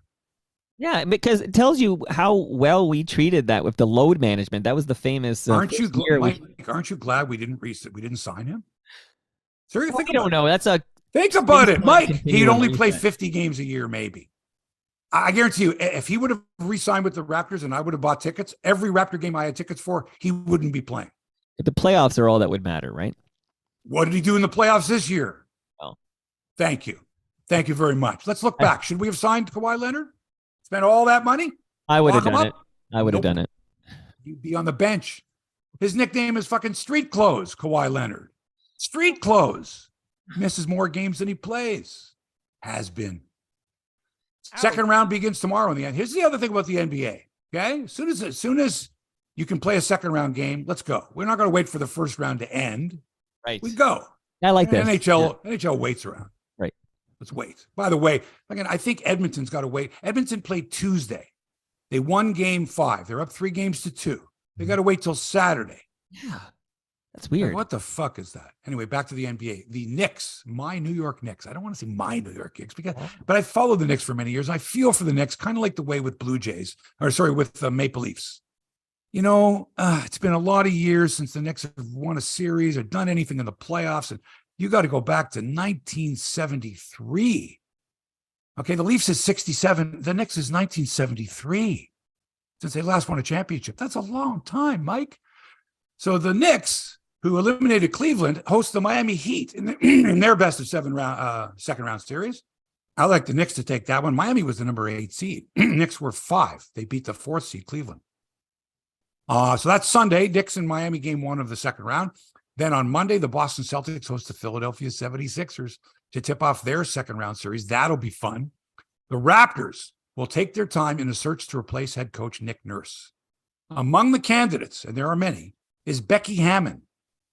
Yeah, because it tells you how well we treated that with the load management. That was the famous. Aren't you glad we didn't sign him? Seriously, I don't know. Think about it, Mike. He'd only play 50 games a year, maybe. I guarantee you, if he would have re-signed with the Raptors and I would have bought tickets, every Raptor game I had tickets for, he wouldn't be playing. But the playoffs are all that would matter, right? What did he do in the playoffs this year? Well, thank you. Thank you very much. Let's look back. Should we have signed Kawhi Leonard? Spent all that money? I would have done it. I would have done it. He'd be on the bench. His nickname is fucking Street Clothes, Kawhi Leonard. Street Clothes. Misses more games than he plays. Has been. Second round begins tomorrow in the end. Here's the other thing about the NBA. Okay, as soon as you can play a second round game, let's go. We're not going to wait for the first round to end. Right. We go. I like that. NHL waits around. Right. Let's wait. By the way, again, I think Edmonton's got to wait. Edmonton played Tuesday. They won Game 5. They're up 3-2. They got to wait till Saturday. Yeah. That's weird. Like, what the fuck is that? Anyway, back to the NBA. The Knicks, my New York Knicks. I don't want to say my New York Knicks, but I followed the Knicks for many years. I feel for the Knicks, kind of like the way with with Maple Leafs. It's been a lot of years since the Knicks have won a series or done anything in the playoffs. And you got to go back to 1973. Okay, the Leafs is 67. The Knicks is 1973 since they last won a championship. That's a long time, Mike. So the Knicks, who eliminated Cleveland, host the Miami Heat in their best of second round series. I like the Knicks to take that one. Miami was the number 8 seed. Knicks were 5. They beat the 4th seed Cleveland. So that's Sunday, Knicks and Miami game 1 of the second round. Then on Monday, the Boston Celtics host the Philadelphia 76ers to tip off their second round series. That'll be fun. The Raptors will take their time in a search to replace head coach Nick Nurse. Among the candidates, and there are many, is Becky Hammon,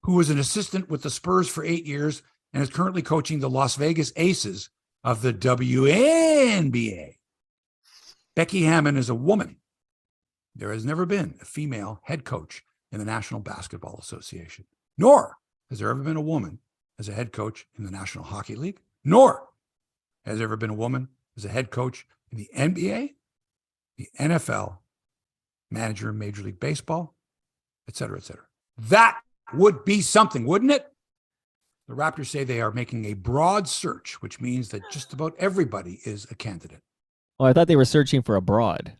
who was an assistant with the Spurs for 8 years and is currently coaching the Las Vegas Aces of the WNBA. Becky Hammon is a woman. There has never been a female head coach in the National Basketball Association, nor has there ever been a woman as a head coach in the National Hockey League, nor has there ever been a woman as a head coach in the NBA, the NFL, manager in Major League Baseball, et cetera, et cetera. That would be something, wouldn't it? The Raptors say they are making a broad search, which means that just about everybody is a candidate. Oh, I thought they were searching for a broad.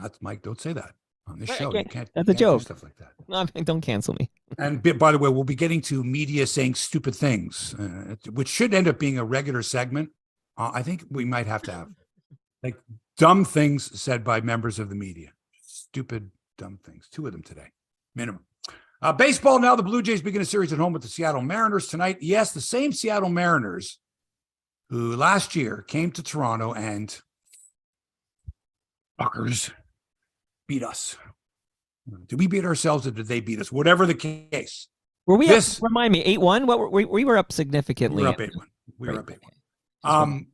That's Mike. Don't say that on this Right, show. okay. You can't. That's a joke. Do stuff like that. No, don't cancel me. And by the way, we'll be getting to media saying stupid things, which should end up being a regular segment. I think we might have to have like dumb things said by members of the media. Stupid, dumb things. 2 of them today, minimum. Baseball now. The Blue Jays begin a series at home with the Seattle Mariners tonight. Yes, the same Seattle Mariners who last year came to Toronto and fuckers beat us. Did we beat ourselves or did they beat us? Whatever the case. Were we up? Remind me, 8-1? What we were up significantly. We were up 8-1. We were up 8-1.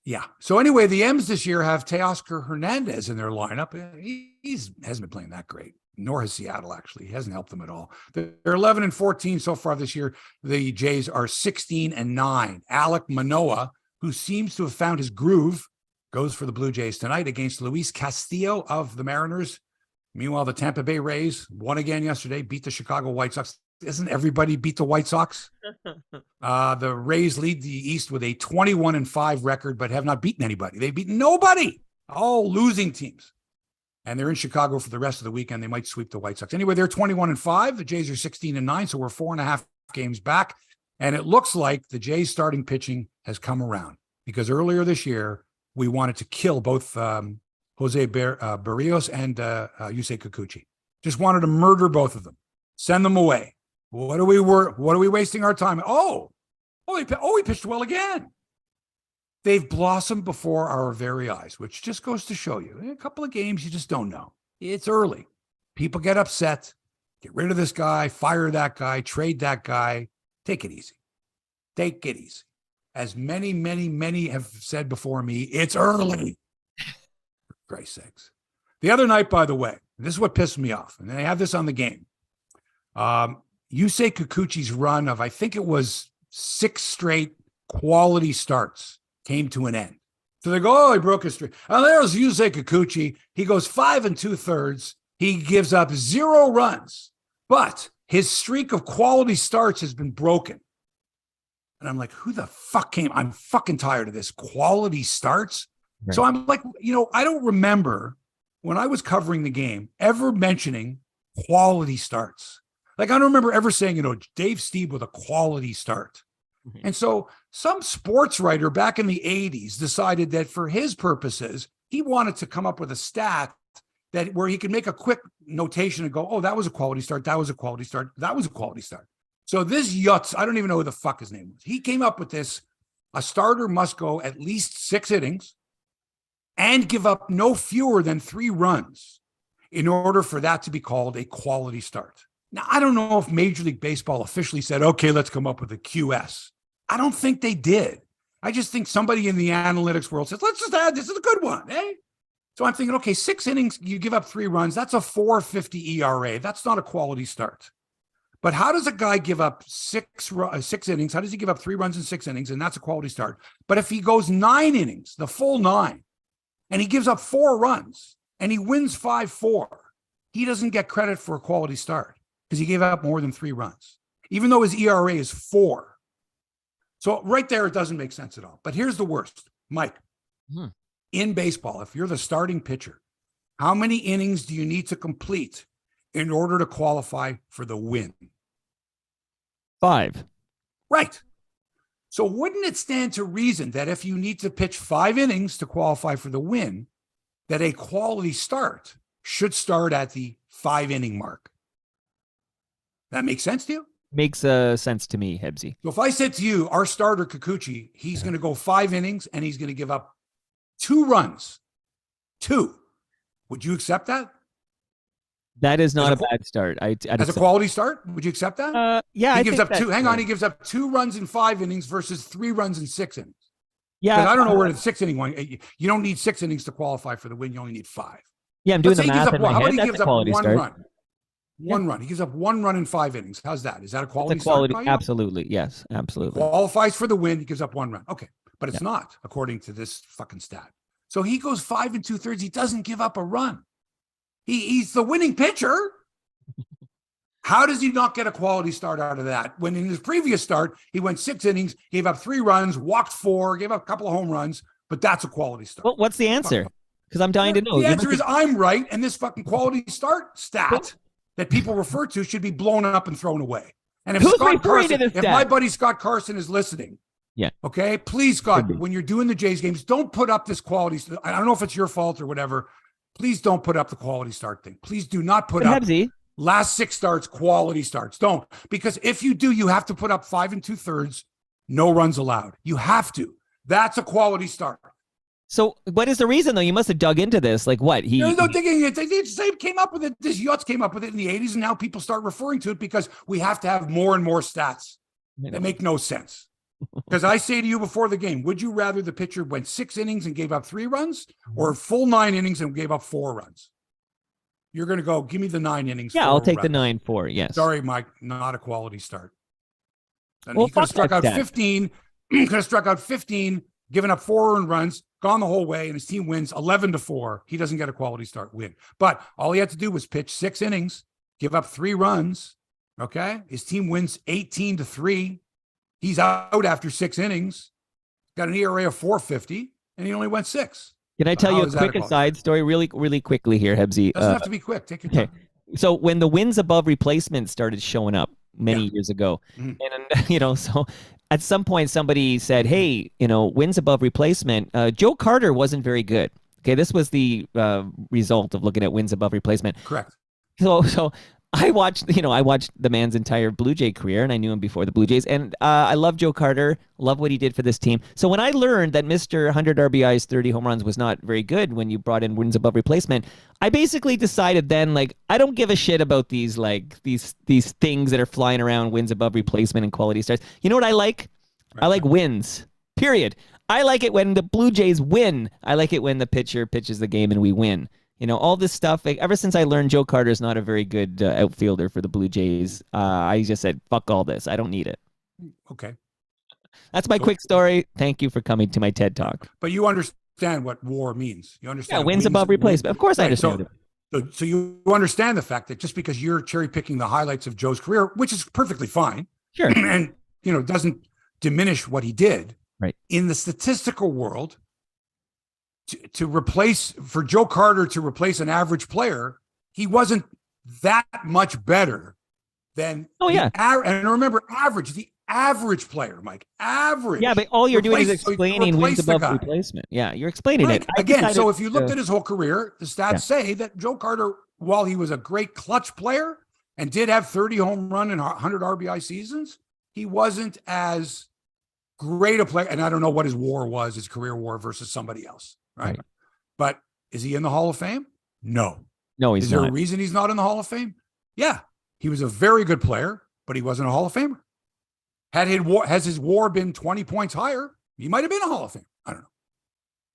Yeah. So anyway, the M's this year have Teoscar Hernandez in their lineup. He hasn't been playing that great, nor has Seattle, actually. He hasn't helped them at all. They're 11-14 so far this year. The Jays are 16-9. Alek Manoah, who seems to have found his groove, goes for the Blue Jays tonight against Luis Castillo of the Mariners. Meanwhile, the Tampa Bay Rays won again yesterday, beat the Chicago White Sox. Isn't everybody beat the White Sox? The Rays lead the East with a 21-5 record, but have not beaten anybody. They've beaten nobody, all losing teams. And they're in Chicago for the rest of the weekend. They might sweep the White Sox. Anyway, they're 21-5. The Jays are 16-9, so we're 4.5 games back. And it looks like the Jays starting pitching has come around because earlier this year, we wanted to kill both Jose Barrios and Yusei Kikuchi. Just wanted to murder both of them, send them away. What are we wasting our time? He pitched well again. They've blossomed before our very eyes, which just goes to show you in a couple of games, you just don't know. It's early. People get upset. Get rid of this guy, fire that guy, trade that guy. Take it easy. Take it easy. As many have said before me, it's early. For Christ's sakes. The other night, by the way, this is what pissed me off, and they have this on the game. Yusei Kikuchi's run of, I think it was 6 straight quality starts came to an end. So they go, he broke his streak. Oh, there's Yusei Kikuchi. He goes 5 2/3. He gives up 0 runs, but his streak of quality starts has been broken. And I'm like, who the fuck came? I'm fucking tired of this quality starts. Right. So I'm like, I don't remember when I was covering the game ever mentioning quality starts. Like, I don't remember ever saying, Dave Stieb with a quality start. Mm-hmm. And so some sports writer back in the 80s decided that for his purposes, he wanted to come up with a stat that where he could make a quick notation and go, oh, that was a quality start. That was a quality start. That was a quality start. So this Yutz, I don't even know who the fuck his name was. He came up with this. A starter must go at least 6 innings and give up no fewer than 3 runs in order for that to be called a quality start. Now, I don't know if Major League Baseball officially said, okay, let's come up with a QS. I don't think they did. I just think somebody in the analytics world says, let's just add, this is a good one, eh? So I'm thinking, okay, 6 innings, you give up 3 runs. That's a 4.50 ERA. That's not a quality start. But how does a guy give up six innings? How does he give up 3 runs in 6 innings? And that's a quality start. But if he goes 9 innings, the full 9, and he gives up 4 runs and he wins 5-4, he doesn't get credit for a quality start because he gave up more than 3 runs, even though his ERA is 4. So right there, it doesn't make sense at all. But here's the worst, Mike. In baseball, if you're the starting pitcher, how many innings do you need to complete in order to qualify for the win? 5. Right. So wouldn't it stand to reason that if you need to pitch 5 innings to qualify for the win, that a quality start should start at the 5-inning mark? That makes sense to you? Makes sense to me, Hebsy. So if I said to you, our starter Kikuchi, he's going to go 5 innings and he's going to give up 2 runs. 2. Would you accept that? That is not a bad start. As a quality start, would you accept that? Yeah, he gives up 2. Hang on, he gives up 2 runs in 5 innings versus 3 runs in 6 innings. Yeah, because I don't know where the 6th inning one. You don't need 6 innings to qualify for the win. You only need 5. Yeah, I'm doing the math in my head. How about he That's gives a up quality 1 start. run? One run. He gives up 1 run in 5 innings. How's that? Is that a quality That's a quality start? Absolutely, yes, absolutely. Qualifies for the win. He gives up 1 run. Okay, but it's not according to this fucking stat. So he goes 5 2/3. He doesn't give up a run. He's the winning pitcher. How does he not get a quality start out of that? When in his previous start, he went 6 innings, gave up 3 runs, walked 4, gave up a couple of home runs, but that's a quality start. Well, what's the answer? Because I'm dying to know. The answer is I'm right, and this fucking quality start stat that people refer to should be blown up and thrown away. And if my buddy Scott Carson is listening, okay, please, Scott, when you're doing the Jays games, don't put up this quality. I don't know if it's your fault or whatever. Please don't put up the quality start thing. Please do not put up last 6 starts, quality starts. Don't. Because if you do, you have to put up 5 2/3, no runs allowed. You have to. That's a quality start. So what is the reason, though? You must have dug into this. Like what? There's no digging it. They came up with it. This Yutz came up with it in the 80s, and now people start referring to it because we have to have more and more stats that make no sense. Because I say to you before the game, would you rather the pitcher went 6 innings and gave up 3 runs or full 9 innings and gave up 4 runs? You're going to go, give me the 9 innings. Yeah, I'll take the 9-4. Yes. Sorry, Mike, not a quality start. And he could have struck out 15. Could have struck out 15, given up 4 earned runs, gone the whole way, and his team wins 11-4. He doesn't get a quality start win. But all he had to do was pitch 6 innings, give up 3 runs. Okay, his team wins 18-3. He's out after 6 innings, got an ERA of 4.50, and he only went 6. Can I tell you a quick aside story really quickly here, Hebsy? Doesn't have to be quick. Take your time. So when the wins above replacement started showing up many years ago, and so at some point somebody said, hey, wins above replacement, Joe Carter wasn't very good. Okay, this was the result of looking at wins above replacement. Correct. So I watched the man's entire Blue Jay career, and I knew him before the Blue Jays, and I love Joe Carter, love what he did for this team. So when I learned that Mr. 100 RBIs, 30 home runs was not very good when you brought in wins above replacement, I basically decided then, I don't give a shit about these these things that are flying around, wins above replacement and quality starts. You know what I like? Right. I like wins, period. I like it when the Blue Jays win. I like it when the pitcher pitches the game and we win. All this stuff, ever since I learned Joe Carter's not a very good outfielder for the Blue Jays, I just said, fuck all this. I don't need it. Okay. That's my quick story. Thank you for coming to my TED Talk. But you understand what WAR means. You understand. Yeah, wins above replacement. Of course I understand it. So you understand the fact that just because you're cherry picking the highlights of Joe's career, which is perfectly fine. Sure. And, doesn't diminish what he did. Right. In the statistical world, for Joe Carter to replace an average player, he wasn't that much better than. Oh yeah, and remember, the average player, Mike, average. Yeah, but all you're doing is explaining wins above replacement. Yeah, you're explaining it again. So if you looked at his whole career, the stats say that Joe Carter, while he was a great clutch player and did have 30 home run and 100 RBI seasons, he wasn't as great a player. And I don't know what his WAR was, his career WAR versus somebody else. Right. But is he in the Hall of Fame? No, he's not. Is there a reason he's not in the Hall of Fame? Yeah. He was a very good player, but he wasn't a Hall of Famer. Has his WAR been 20 points higher, he might have been a Hall of Fame. I don't know.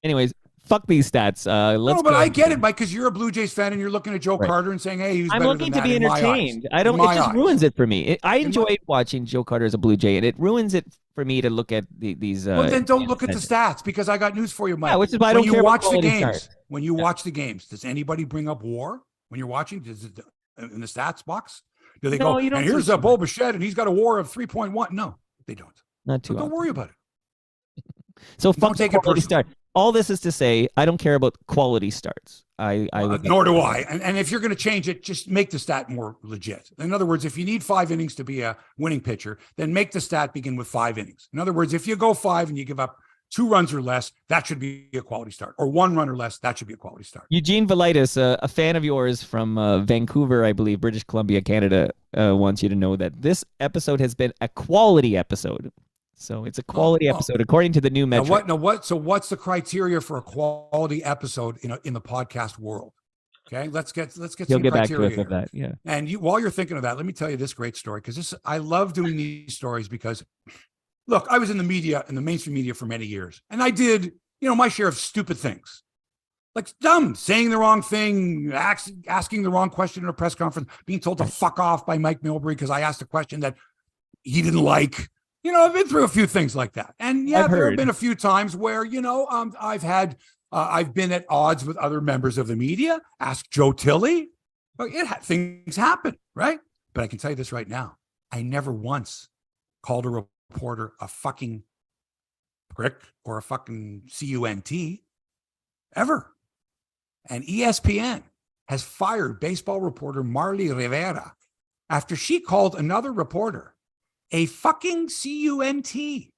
Anyways, fuck these stats. Let's No, but go. I get it, Mike, because you're a Blue Jays fan and you're looking at Joe Right. Carter and saying, "Hey, he's I'm better looking than to that." be In my eyes, entertained. I in don't. It my just eyes. ruins it for me. I In my- enjoyed watching Joe Carter as a Blue Jay, and it ruins it for me to look at these. Well, then don't look at the stats, because I got news for you, Mike. Yeah, which is why I when don't you care about watch the quality games, starts. when you watch the games, does anybody bring up WAR when you're watching? Does it in the stats box? Do they No, go, you don't and here's see a too much. Boba and he's got a WAR of 3.1? No, they don't. Not So too don't often. worry about it. So Don't fuck the take it quality personally. start. All this is to say, I don't care about quality starts. Nor do I. And if you're going to change it, just make the stat more legit. In other words, if you need 5 innings to be a winning pitcher, then make the stat begin with 5 innings. In other words, if you go 5 and you give up 2 runs or less, that should be a quality start. Or 1 run or less, that should be a quality start. Eugene Velitis, a fan of yours from Vancouver, I believe, British Columbia, Canada, wants you to know that this episode has been a quality episode. So it's a quality episode according to the new metric. So what's the criteria for a quality episode in the podcast world? Okay, let's get He'll some get back to criteria us with here. that. Yeah. And while you're thinking of that, let me tell you this great story, because I love doing these stories because, look, I was in the media, in the mainstream media for many years, and I did, my share of stupid things, like dumb, saying the wrong thing, asking the wrong question in a press conference, being told to fuck off by Mike Milbury because I asked a question that he didn't like. I've been through a few things like that. And yeah, there have been a few times where, I've been at odds with other members of the media. Ask Joe Tilley. Things happen, right? But I can tell you this right now. I never once called a reporter a fucking prick or a fucking cunt, ever. And ESPN has fired baseball reporter Marly Rivera after she called another reporter a fucking cunt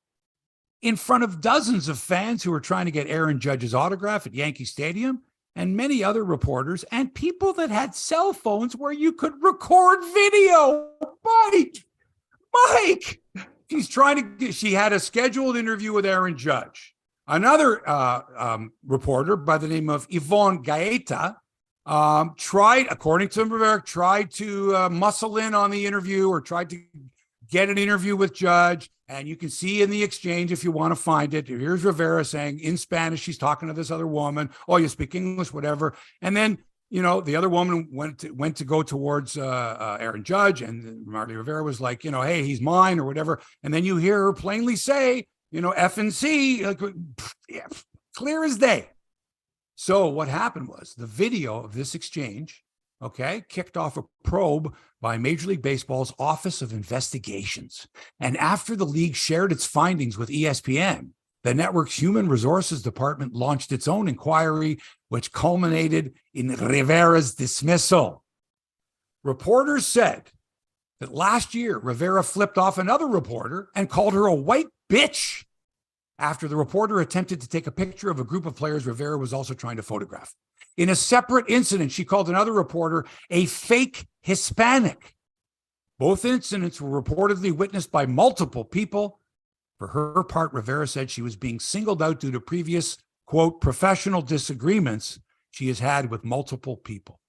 in front of dozens of fans who were trying to get Aaron Judge's autograph at Yankee Stadium, and many other reporters and people that had cell phones where you could record video. Mike, she had a scheduled interview with Aaron Judge. Another reporter by the name of Yvonne Gaeta according to Rivera, tried to muscle in on the interview, or tried to get an interview with Judge. And you can see in the exchange, if you want to find it, here's Rivera saying in Spanish, she's talking to this other woman. Oh, you speak English, whatever. And then, the other woman went to go towards Aaron Judge, and Marly Rivera was like, hey, he's mine, or whatever. And then you hear her plainly say, F and C, like, yeah, clear as day. So what happened was the video of this exchange, kicked off a probe by Major League Baseball's Office of Investigations. And after the league shared its findings with ESPN, the network's Human Resources Department launched its own inquiry, which culminated in Rivera's dismissal. Reporters said that last year, Rivera flipped off another reporter and called her a white bitch after the reporter attempted to take a picture of a group of players Rivera was also trying to photograph. In a separate incident, she called another reporter a fake Hispanic. Both incidents were reportedly witnessed by multiple people. For her part, Rivera said she was being singled out due to previous, quote, professional disagreements she has had with multiple people.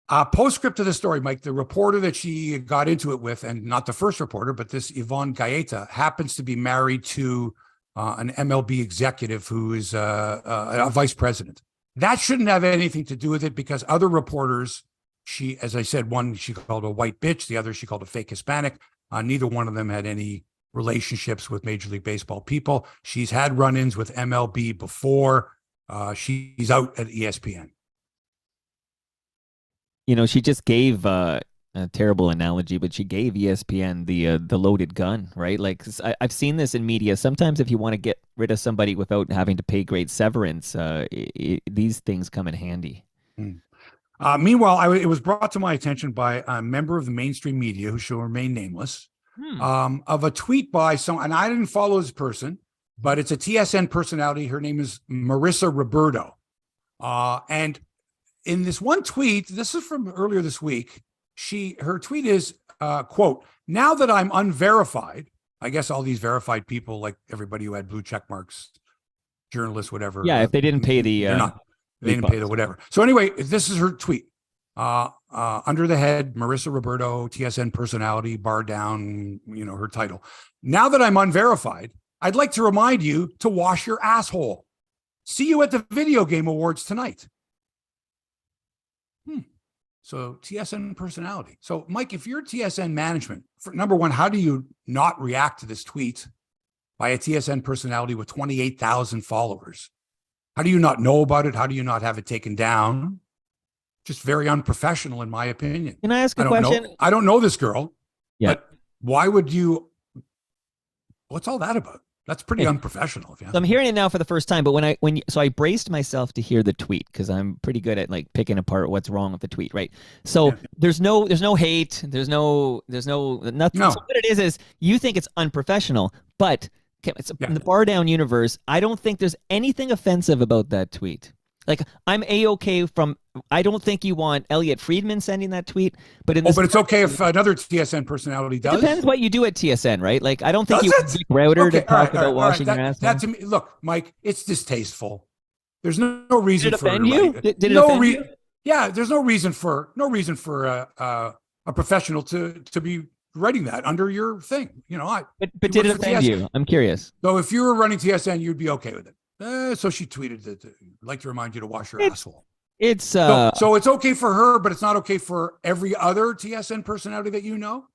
Postscript to the story, Mike, the reporter that she got into it with, and not the first reporter, but this Yvonne Gaeta, happens to be married to an MLB executive who is a vice president. That shouldn't have anything to do with it, because other reporters, as I said, one she called a white bitch, the other she called a fake Hispanic. Neither one of them had any relationships with Major League Baseball people. She's had run-ins with MLB before. She's out at ESPN. She just gave a terrible analogy, but she gave ESPN the loaded gun, right? Like, I've seen this in media. Sometimes if you want to get rid of somebody without having to pay great severance, these things come in handy. Meanwhile, it was brought to my attention by a member of the mainstream media, who shall remain nameless, of a tweet by someone, and I didn't follow this person, but it's a TSN personality. Her name is Marissa Roberto. And in this one tweet, this is from earlier this week, her tweet is, quote, now that I'm unverified, I guess all these verified people, like everybody who had blue check marks, journalists, whatever. Yeah, if they didn't pay they didn't pay the whatever. So anyway, this is her tweet. Under the head, Marissa Roberto, TSN personality, bar down, her title. Now that I'm unverified, I'd like to remind you to wash your asshole. See you at the video game awards tonight. So TSN personality. So Mike, if you're TSN management, number one, how do you not react to this tweet by a TSN personality with 28,000 followers? How do you not know about it? How do you not have it taken down? Just very unprofessional, in my opinion. Can I ask a question? I don't know this girl, yeah. But why would you? What's all that about? That's pretty unprofessional. So I'm hearing it now for the first time, but so I braced myself to hear the tweet because I'm pretty good at like picking apart what's wrong with the tweet, right? So there's no hate, there's no nothing. No. So what it is you think it's unprofessional, but it's in the bar down universe. I don't think there's anything offensive about that tweet. Like I'm A-okay from. I don't think you want Elliot Friedman sending that tweet, but but it's okay if another TSN personality does. It depends what you do at TSN, right? Like I don't think you want Dick Router to talk about washing your ass. That to me, look, Mike, it's distasteful. There's no reason Did it for offend you? Did it offend you? Yeah, there's no reason for a professional to be writing that under your thing. You know, but did it offend you? I'm curious. So if you were running TSN, you'd be okay with it. So she tweeted that I'd like to remind you to wash your asshole. It's so it's okay for her, but it's not okay for every other TSN personality that you know.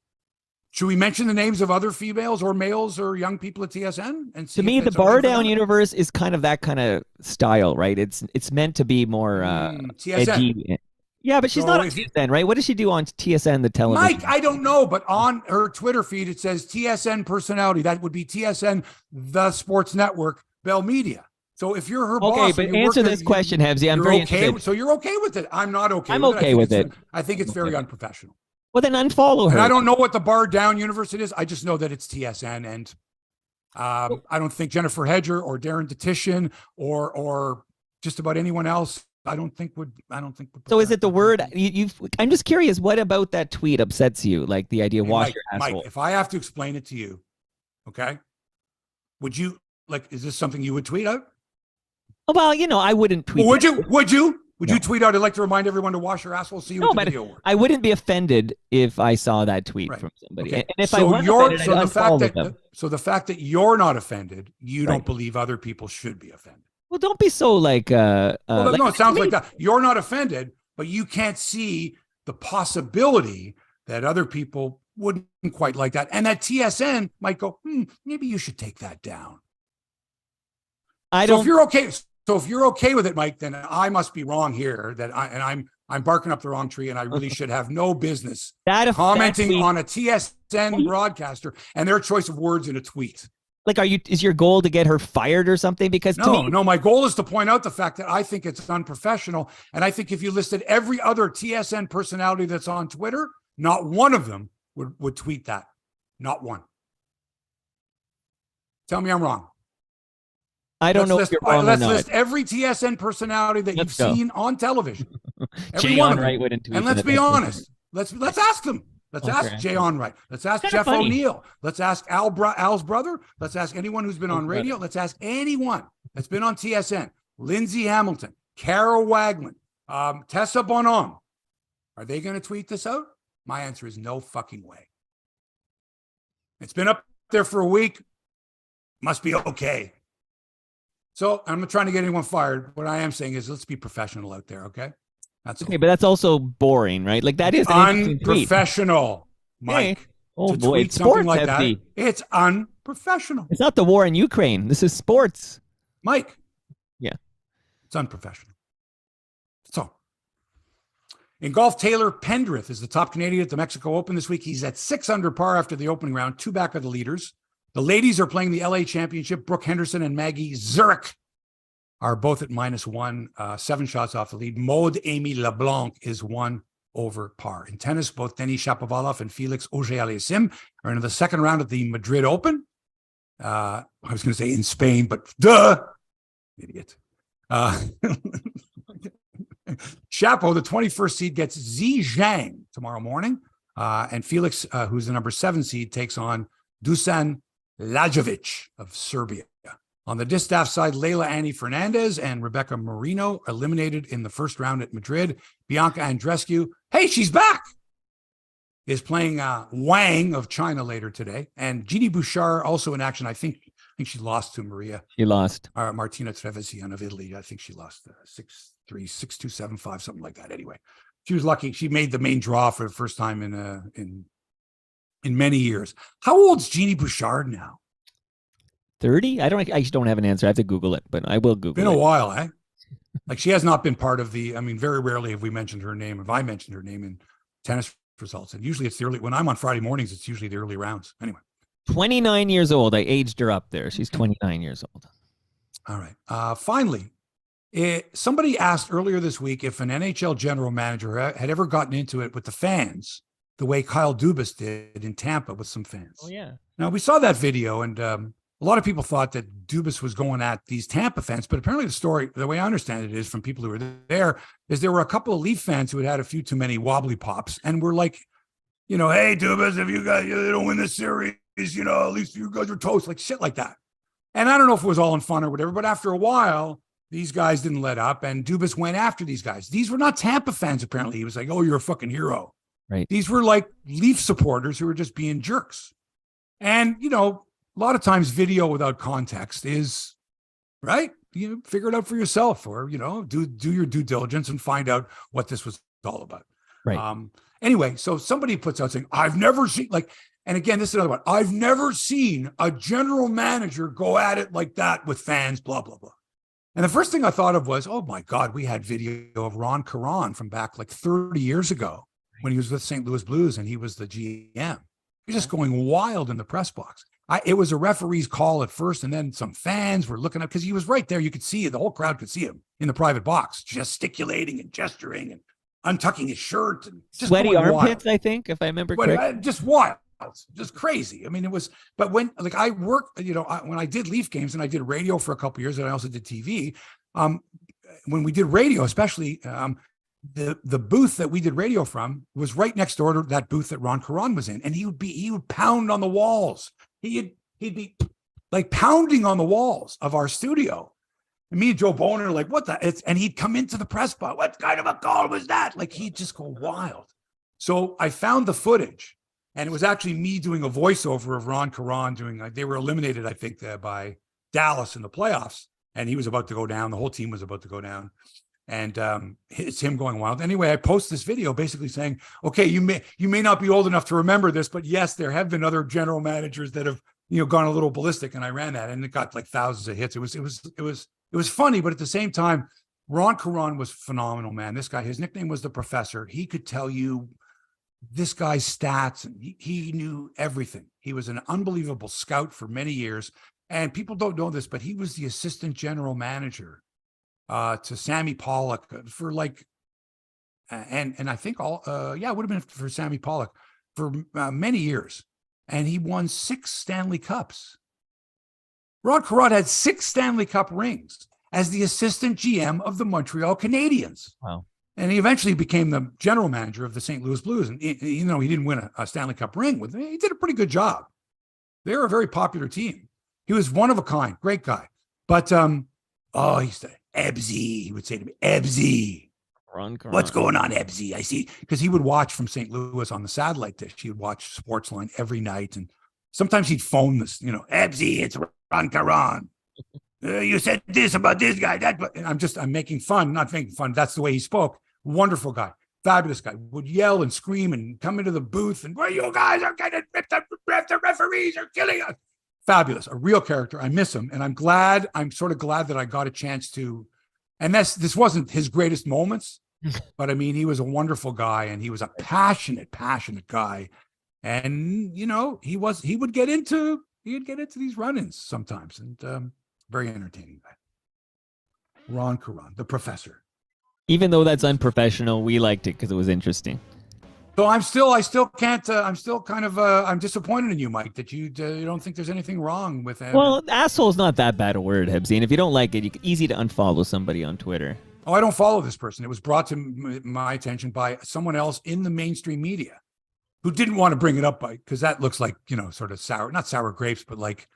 Should we mention the names of other females or males or young people at TSN? And to me, the bar down universe is kind of that kind of style, right? It's meant to be more TSN. Edgy. Yeah, but she's not on TSN, right? What does she do on TSN, the television? Mike, I don't know, but on her Twitter feed, it says TSN personality. That would be TSN, the Sports Network, Bell Media. So if you're her boss, but answer this question, Hebsy. I'm very interested. So you're okay with it. I'm not okay. I'm okay with it. I think it's very unprofessional. Well, then unfollow her. And I don't know what the bar down universe it is. I just know that it's TSN, and I don't think Jennifer Hedger or Darren Detition or just about anyone else. I don't think would. So is it the word? I'm just curious. What about that tweet upsets you? Like the idea, wash your asshole. Mike, if I have to explain it to you, okay, would you like? Is this something you would tweet out? Well, I wouldn't tweet. Well, would you? Would you tweet out? I'd like to remind everyone to wash your asshole. See you at the video award. I wouldn't be offended if I saw that tweet from somebody. Okay. And if I was offended, I'd unfollow them. So the fact that you're not offended, you don't believe other people should be offended. Well, don't be so like. No, it sounds like that. You're not offended, but you can't see the possibility that other people wouldn't quite like that, and that TSN might go, maybe you should take that down. So if you're okay with it, Mike, then I must be wrong here. I'm barking up the wrong tree, and I really should have no business commenting on a TSN broadcaster and their choice of words in a tweet. Like, is your goal to get her fired or something? Because no, my goal is to point out the fact that I think it's unprofessional, and I think if you listed every other TSN personality that's on Twitter, not one of them would tweet that. Not one. Tell me I'm wrong. I don't know if you're wrong or not. Let's list every TSN personality that you've seen on television. Every Jay one of them. Onright wouldn't tweet. And let's be honest. Let's ask them. Let's ask Jay Onright. Let's ask Jeff O'Neill. Let's ask Al's brother. Let's ask anyone who's been on radio. Let's ask anyone that's been on TSN. Lindsay Hamilton, Carol Wagman, Tessa Bonhomme. Are they going to tweet this out? My answer is no fucking way. It's been up there for a week. Must be okay. So I'm not trying to get anyone fired. What I am saying is let's be professional out there, okay? That's okay, but that's also boring, right? Like that is unprofessional, Mike. Hey. Oh to boy, tweet something like that. It's unprofessional. It's not the war in Ukraine. This is sports. Mike. Yeah. It's unprofessional. So in golf, Taylor Pendrith is the top Canadian at the Mexico Open this week. He's at 6 under par after the opening round, 2 back of the leaders. The ladies are playing the LA Championship. Brooke Henderson and Maggie Zurich are both at -1, 7 shots off the lead. Maud Amy LeBlanc is 1 over par. In tennis, both Denis Shapovalov and Felix Auger-Aliassime are in the second round of the Madrid Open. I was going to say in Spain, but duh, idiot. Shapo, the 21st seed, gets Xi Zhang tomorrow morning. And Felix, who's the number 7 seed, takes on Dusan Lajovic of Serbia. On the distaff side, Leila Annie Fernandez and Rebecca Marino eliminated in the first round at Madrid. Bianca Andreescu, hey, she's back, is playing Wang of China later today. And Genie Bouchard also in action. I think think she lost to Maria. She lost. Martina Trevisan of Italy. I think she lost 6-3, 6-2, 7-5, something like that. Anyway, she was lucky. She made the main draw for the first time in many years. How old's Jeannie Bouchard now? 30? I actually don't have an answer. I have to Google it, but I will Google it. Been a while, eh? Like she has not been part of the, I mean, very rarely have we mentioned her name. Have I mentioned her name in tennis results? And usually it's the early, when I'm on Friday mornings, it's usually the early rounds. Anyway. 29 years old. I aged her up there. She's 29 years old. All right. Finally, somebody asked earlier this week if an NHL general manager had ever gotten into it with the fans the way Kyle Dubas did in Tampa with some fans. Oh, yeah. Now, we saw that video, and a lot of people thought that Dubas was going at these Tampa fans, but apparently the story, the way I understand it is from people who were there, is there were a couple of Leaf fans who had a few too many wobbly pops and were like, hey, Dubas, if you guys don't win this series, at least you guys are toast, like shit like that. And I don't know if it was all in fun or whatever, but after a while, these guys didn't let up, and Dubas went after these guys. These were not Tampa fans, apparently. He was like, oh, you're a fucking hero. Right. These were like Leaf supporters who were just being jerks. And, a lot of times video without context is, right? You figure it out for yourself, or, do your due diligence and find out what this was all about. Right. Anyway, so somebody puts out saying, I've never seen, and again, this is another one. I've never seen a general manager go at it like that with fans, blah, blah, blah. And the first thing I thought of was, oh my God, we had video of Ron Caron from back like 30 years ago when he was with St. Louis Blues and he was the GM. He's just going wild in the press box. It was a referee's call at first, and then some fans were looking up because he was right there. You could see it. The whole crowd could see him in the private box, gesticulating and gesturing and untucking his shirt. And just sweaty armpits, wild. I think, if I remember correctly. Just wild. Just crazy. I mean, it was, but when I worked, when I did Leaf games and I did radio for a couple of years and I also did TV, when we did radio, especially the booth that we did radio from was right next door to that booth that Ron Caron was in. And he would pound on the walls. He'd be like pounding on the walls of our studio. And me and Joe Boner are like, what the, and he'd come into the press box. What kind of a call was that? Like he'd just go wild. So I found the footage. And it was actually me doing a voiceover of Ron Caron they were eliminated, I think, by Dallas in the playoffs. And he was about to go down. The whole team was about to go down. And it's him going wild. Anyway, I post this video basically saying, okay, you may not be old enough to remember this, but yes, there have been other general managers that have, gone a little ballistic. And I ran that and it got like thousands of hits. It was funny, but at the same time, Ron Caron was phenomenal, man. This guy, his nickname was the Professor. He could tell you this guy's stats, and he knew everything. He was an unbelievable scout for many years, and people don't know this, but he was the assistant general manager to Sammy Pollock for and I think it would have been for Sammy Pollock for many years, and he won 6 Stanley Cups. Ron Caron had 6 Stanley Cup rings as the assistant GM of the Montreal Canadiens. Wow. And he eventually became the general manager of the St. Louis Blues. And he didn't win a Stanley Cup ring with them, he did a pretty good job. They were a very popular team. He was one of a kind, great guy. But he said, Hebsy, he would say to me, Hebsy, what's going on, Hebsy? I see, because he would watch from St. Louis on the satellite dish. He would watch Sportsline every night, and sometimes he'd phone this, Hebsy, it's Ron Caron. You said this about this guy, that. But I'm making fun, not making fun. That's the way he spoke. Wonderful guy, fabulous guy. Would yell and scream and come into the booth and, well, you guys are getting ripped up. The referees are killing us. Fabulous, a real character. I miss him, and I'm sort of glad that I got a chance to. And this wasn't his greatest moments, but I mean, he was a wonderful guy, and he was a passionate guy. And he would get into these run-ins sometimes, and very entertaining guy. Ron Caron, the Professor. Even though that's unprofessional, we liked it because it was interesting. So I'm still kind of I'm disappointed in you, Mike, that you don't think there's anything wrong with him. Well, asshole's not that bad a word, Hebsy. And if you don't like it, easy to unfollow somebody on Twitter. Oh, I don't follow this person. It was brought to my attention by someone else in the mainstream media who didn't want to bring it up because that looks like, sort of not sour grapes, but like,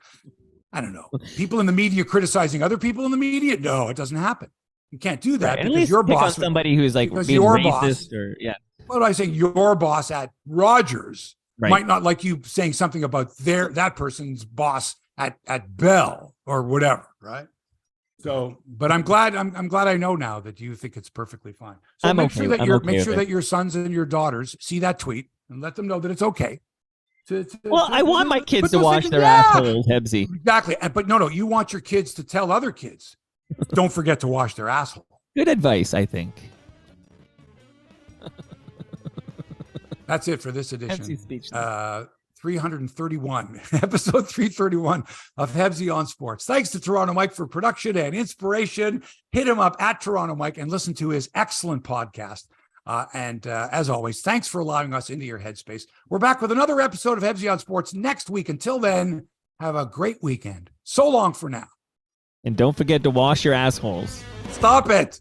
I don't know. People in the media criticizing other people in the media? No, it doesn't happen. You can't do that, right. because your boss, somebody who's like being racist, or yeah. What do I say? Your boss at Rogers might not like you saying something about that person's boss at Bell or whatever, right? So, but I'm glad I know now that you think it's perfectly fine. So make sure that your sons and your daughters see that tweet and let them know that it's okay. I want my kids to wash their assholes, Hebsy. Exactly. But no, you want your kids to tell other kids, don't forget to wash their asshole. Good advice, I think. That's it for this edition. Hebsy speech. 331, episode 331 of Hebsy on Sports. Thanks to Toronto Mike for production and inspiration. Hit him up at Toronto Mike and listen to his excellent podcast. And as always, thanks for allowing us into your headspace. We're back with another episode of Hebsy on Sports next week. Until then, have a great weekend. So long for now. And don't forget to wash your assholes. Stop it.